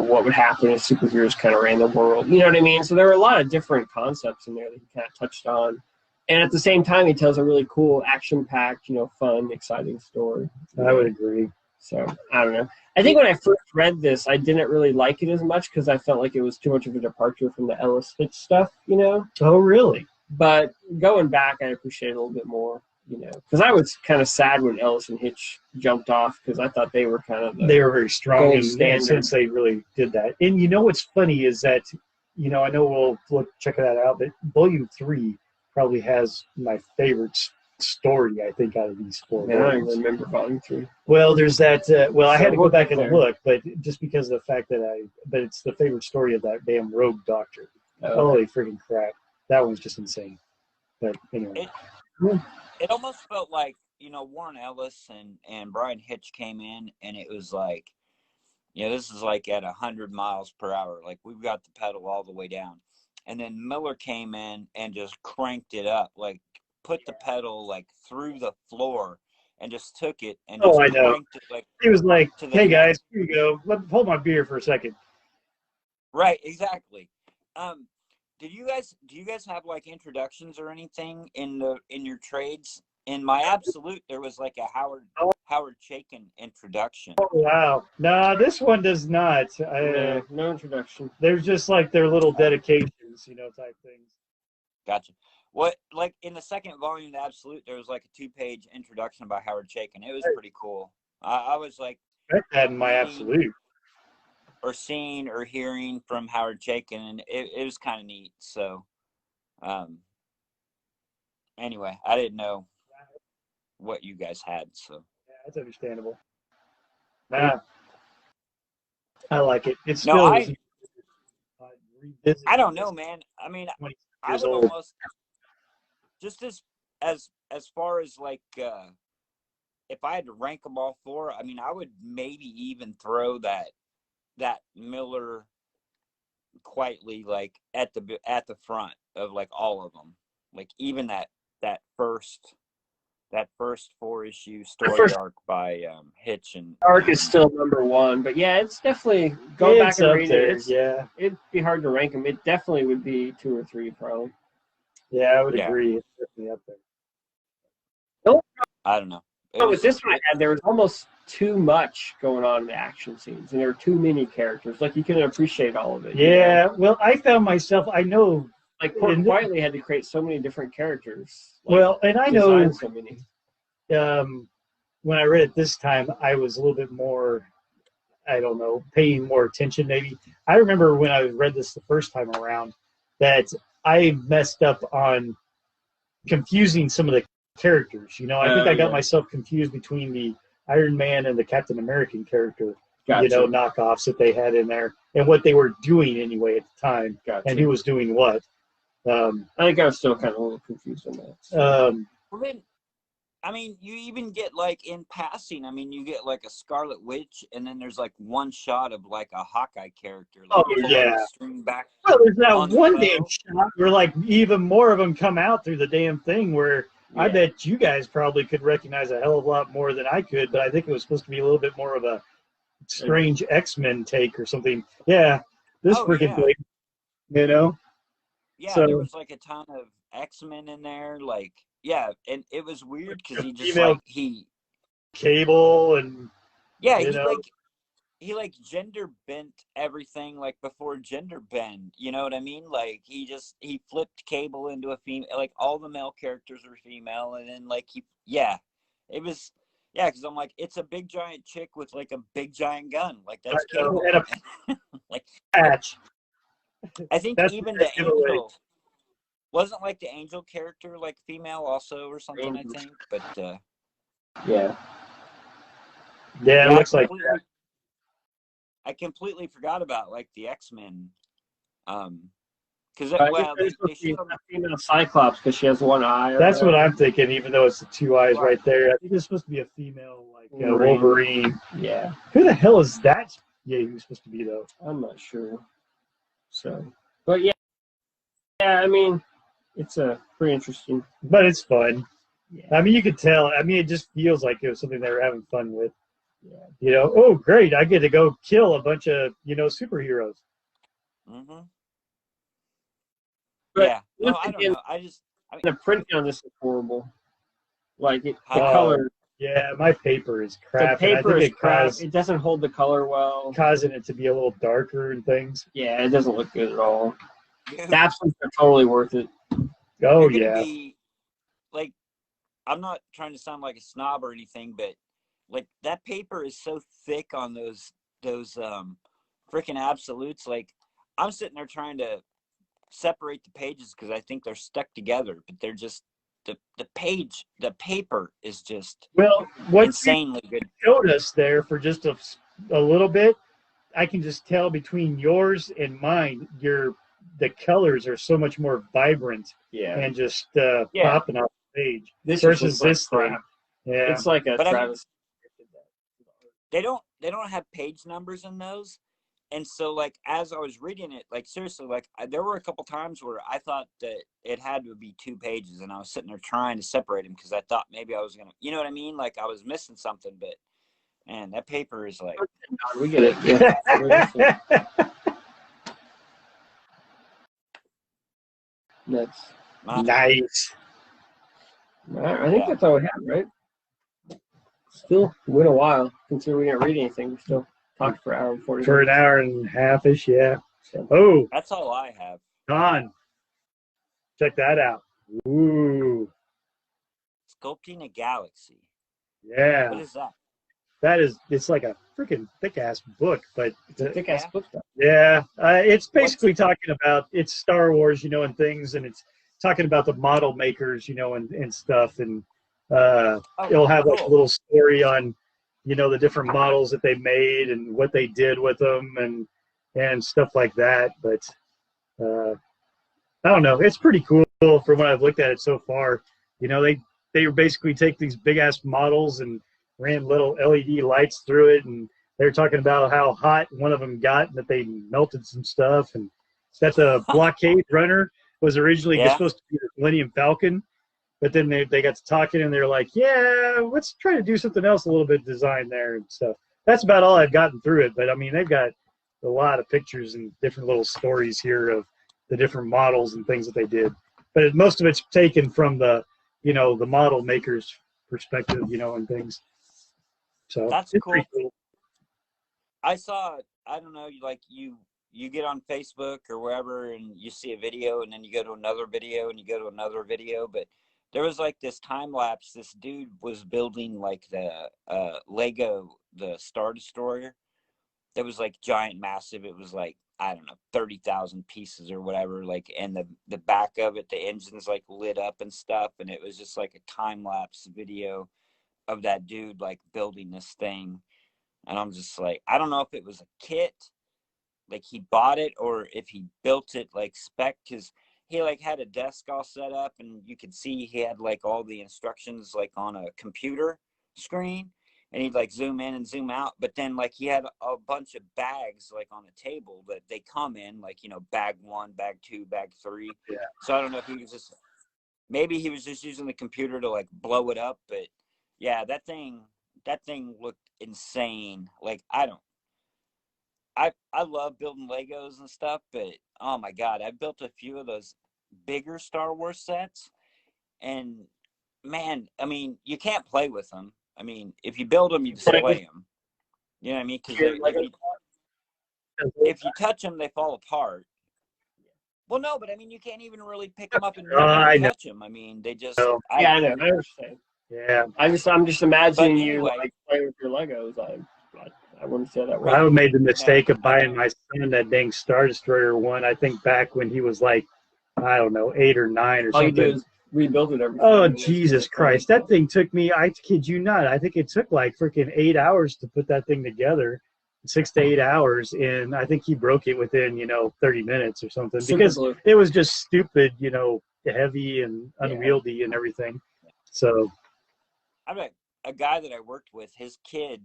what would happen if superheroes kind of ran the world. You know what I mean? So there were a lot of different concepts in there that he kind of touched on. And at the same time, he tells a really cool, action-packed, fun, exciting story. I would agree. So, I don't know. I think when I first read this, I didn't really like it as much because I felt like it was too much of a departure from the Ellis Hitch stuff, Oh, really? But going back, I appreciate it a little bit more, because I was kind of sad when Ellis and Hitch jumped off because I thought they were kind of they were very strong standard. since they really did that. And what's funny is that, I know we'll check that out, but Volume 3 probably has my favorite story, I think, out of these 4 Man, I don't volumes. even remember Volume 3. Well, there's that. I had to go we'll back get and there. look, but just because of the fact that but it's the favorite story of that damn rogue doctor. Okay. Holy freaking crap. That one's just insane. But anyway. It almost felt like, Warren Ellis and Brian Hitch came in and it was like, this is like at 100 miles per hour. Like we've got the pedal all the way down. And then Miller came in and just cranked it up, like put the pedal like through the floor and just took it and just I know. cranked it like He was like, "Hey neck. guys, here you go. Hold my beer for a second." Right, exactly. Do you guys have like introductions or anything in your trades? In my absolute, there was like a Howard Chaykin introduction. Oh wow. No, this one does not. No introduction. There's just like their little dedications, type things. Gotcha. What, like in the second volume of the Absolute, there was like a 2-page introduction by Howard Chaykin. It was pretty cool. I was like, I had in my Absolute. Or seeing or hearing from Howard Chaykin, and it was kind of neat. So, anyway, I didn't know what you guys had. So yeah, that's understandable. Nah, I like it. It's no, still. I don't know, man. I mean, I would almost just as far as like if I had to rank them all 4, I mean, I would maybe even throw that Miller Quitely like at the front of like all of them, like even that first 4-issue story arc by Hitch and arc is still number 1, but yeah, it's definitely go back and read it. Yeah, it'd be hard to rank them. It definitely would be 2 or 3 probably. Yeah, I would agree. It's definitely up there. I don't know. With this one I had, there was almost too much going on in the action scenes, and there were too many characters. Like, you couldn't appreciate all of it. Yeah, well, I found myself, I know. Like, Quietly had to create so many different characters. Like, well, and I know so many. When I read it this time, I was a little bit more, I don't know, paying more attention maybe. I remember when I read this the first time around that I messed up on confusing some of the characters. I think I got myself confused between the Iron Man and the Captain American character, knockoffs that they had in there and what they were doing anyway at the time and who was doing what. I think I was still kind of a little confused on that. Well, then, I mean, you even get, like, in passing, I mean, you get, like, a Scarlet Witch, and then there's, like, one shot of, like, a Hawkeye character. Like, string back. Well, there's that one damn shot where, like, even more of them come out through the damn thing where I bet you guys probably could recognize a hell of a lot more than I could, but I think it was supposed to be a little bit more of a strange X-Men take or something. Yeah, this freaking thing, Yeah, so, there was, like, a ton of X-Men in there, like, yeah, and it was weird because he just, like, Cable and... Yeah, he gender bent everything, like, before gender bend, you know what I mean? Like, he flipped Cable into a female, like, all the male characters were female, and then, like, it was... Yeah, because I'm like, it's a big giant chick with, like, a big giant gun. Like, that's Cable. And like, patch. I think even the Angel wasn't, like, the Angel character, like, female also or something, I think. But, yeah, it looks like that. I completely forgot about, like, the X-Men. Because, they show a female Cyclops because she has one eye. That's what I'm thinking, even though it's the two eyes right there. I think it's supposed to be a female, like, Wolverine. Yeah. Who the hell is that? Yeah, who's supposed to be, though? I'm not sure. So, but yeah, I mean, it's pretty interesting. But it's fun. Yeah. I mean, you could tell. I mean, it just feels like it was something they were having fun with. Yeah. Oh, great. I get to go kill a bunch of, superheroes. Mm-hmm. But yeah. No, I don't know. The printing on this is horrible. Like, the color. Yeah, my paper is crap. The paper is crap. It doesn't hold the color well. Causing it to be a little darker and things. Yeah, it doesn't look good at all. The absence are totally worth it. Oh, yeah. Like, I'm not trying to sound like a snob or anything, but, like, that paper is so thick on those freaking absolutes. Like, I'm sitting there trying to separate the pages because I think they're stuck together, but they're just the paper is just insanely good. Showed us there for just a little bit. I can just tell between yours and mine, the colors are so much more vibrant and just popping off the page versus this thing. Yeah, it's like a Travis. They don't have page numbers in those. And so, like, as I was reading it, like, seriously, like, there were a couple times where I thought that it had to be 2 pages, and I was sitting there trying to separate them because I thought maybe I was going to, you know what I mean? Like, I was missing something, but, man, that paper is like... We get it. Yeah. That's nice. All right, I think that's all we have, right? Still went a while, considering we didn't read anything. We still... talked for an hour and 40 For minutes. an hour and a half-ish, yeah. Oh. That's all I have. Don. Check that out. Ooh. Sculpting a Galaxy. Yeah. What is that? It's like a freaking thick-ass book, but... It's a thick-ass book, though. Yeah. It's basically talking about, it's Star Wars, and things, and it's talking about the model makers, and stuff, and it'll have like a little story on the different models that they made and what they did with them and stuff like that. But I don't know. It's pretty cool from what I've looked at it so far. They basically take these big ass models and ran little LED lights through it, and they're talking about how hot one of them got and that they melted some stuff, and that the blockade runner was originally supposed to be the Millennium Falcon. But then they got to talking, and they're like, yeah, let's try to do something else a little bit design there and stuff. That's about all I've gotten through it. But, I mean, they've got a lot of pictures and different little stories here of the different models and things that they did. But most of it's taken from the, the model maker's perspective, and things. So That's it's cool. pretty cool. I saw, I don't know, like you get on Facebook or wherever and you see a video and then you go to another video and you go to another video, but there was like this time lapse. This dude was building like the Lego, the Star Destroyer. That was like giant, massive. It was like, I don't know, 30,000 pieces or whatever. Like, and the back of it, the engine's like lit up and stuff. And it was just like a time lapse video of that dude like building this thing. And I'm just like, I don't know if it was a kit, like he bought it, or if he built it like spec, because he like had a desk all set up and you could see he had like all the instructions like on a computer screen, and he'd like zoom in and zoom out. But then like he had a bunch of bags like on a table that they come in, like, you know, bag 1, bag 2, bag 3. Yeah. So I don't know if he was just, maybe he was just using the computer to like blow it up. But yeah, that thing looked insane. Like, I love building Legos and stuff, but oh my God, I built a few of those bigger Star Wars sets, and man, I mean, you can't play with them. I mean, if you build them, you display them. You know what I mean? Because if you touch them, they fall apart. Well, no, but I mean, you can't even really pick them up and I know. touch them. I mean, they just. I know. I understand. Yeah. I'm just imagining But anyway, you like playing with your Legos. I wouldn't say that way. I made the mistake of buying my son that dang Star Destroyer one. I think back when he was like, I don't know, 8 or 9 or All you do something. is rebuild it every time. Oh, Jesus Christ. That thing took me, I kid you not, I think it took like freaking 8 hours to put that thing together, 6 to 8 hours. And I think he broke it within, 30 minutes or something, because it was just stupid, heavy and unwieldy and everything. So I'm a guy that I worked with, his kid,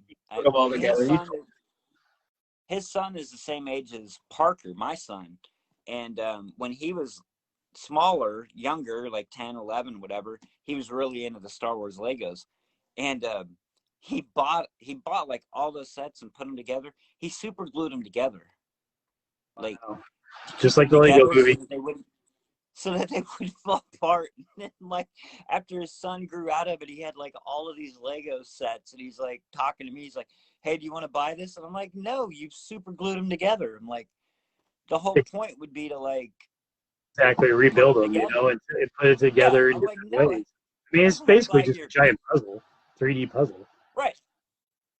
his son is the same age as Parker, my son. And when he was smaller, younger, like 10, 11, whatever, he was really into the Star Wars Legos. And he bought like all those sets and put them together. He super glued them together. Like, just like the Lego movie. So that they would fall apart. And then, like, after his son grew out of it, he had like all of these Lego sets, and he's like talking to me. He's like, "Hey, do you want to buy this?" And I'm like, "No, you've super glued them together." I'm like, the whole point would be to like exactly rebuild them, and put it together in different ways. I mean, it's basically just a giant puzzle, 3D puzzle. Right.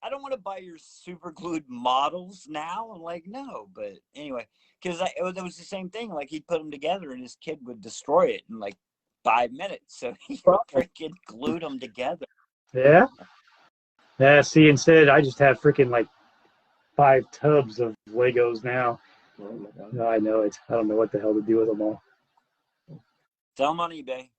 I don't want to buy your super glued models now. I'm like, no. But anyway, because it was the same thing. Like, he'd put them together and his kid would destroy it in like 5 minutes. So he freaking glued them together. Yeah. Yeah. See, instead, I just have freaking like 5 tubs of Legos now. Oh my God. No, I know it. I don't know what the hell to do with them all. Sell them on eBay.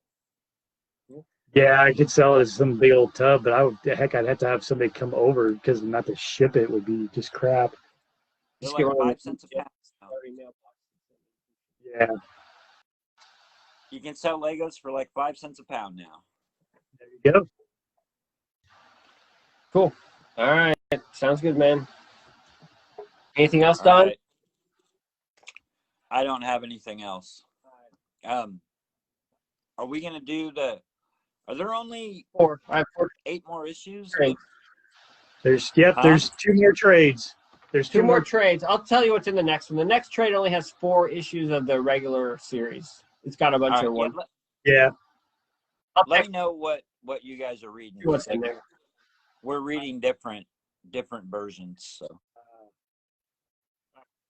Yeah, I could sell it as some big old tub, but I'd have to have somebody come over, because not to ship it would be just crap. They're like 5 cents a pound. Yeah. You can sell Legos for like 5 cents a pound now. There you go. Cool. All right. Sounds good, man. Anything else, Don? Right. I don't have anything else. Are we gonna do are there only 4? I have 8 more issues? There's 2 more trades. There's 2 more trades. I'll tell you what's in the next one. The next trade only has 4 issues of the regular series. It's got a bunch of ones. Yeah. Let me know what you guys are reading. What's in there? We're reading different versions. So,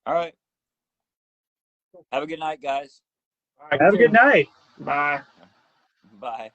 all right. Have a good night, guys. Have a good night. Bye. Bye.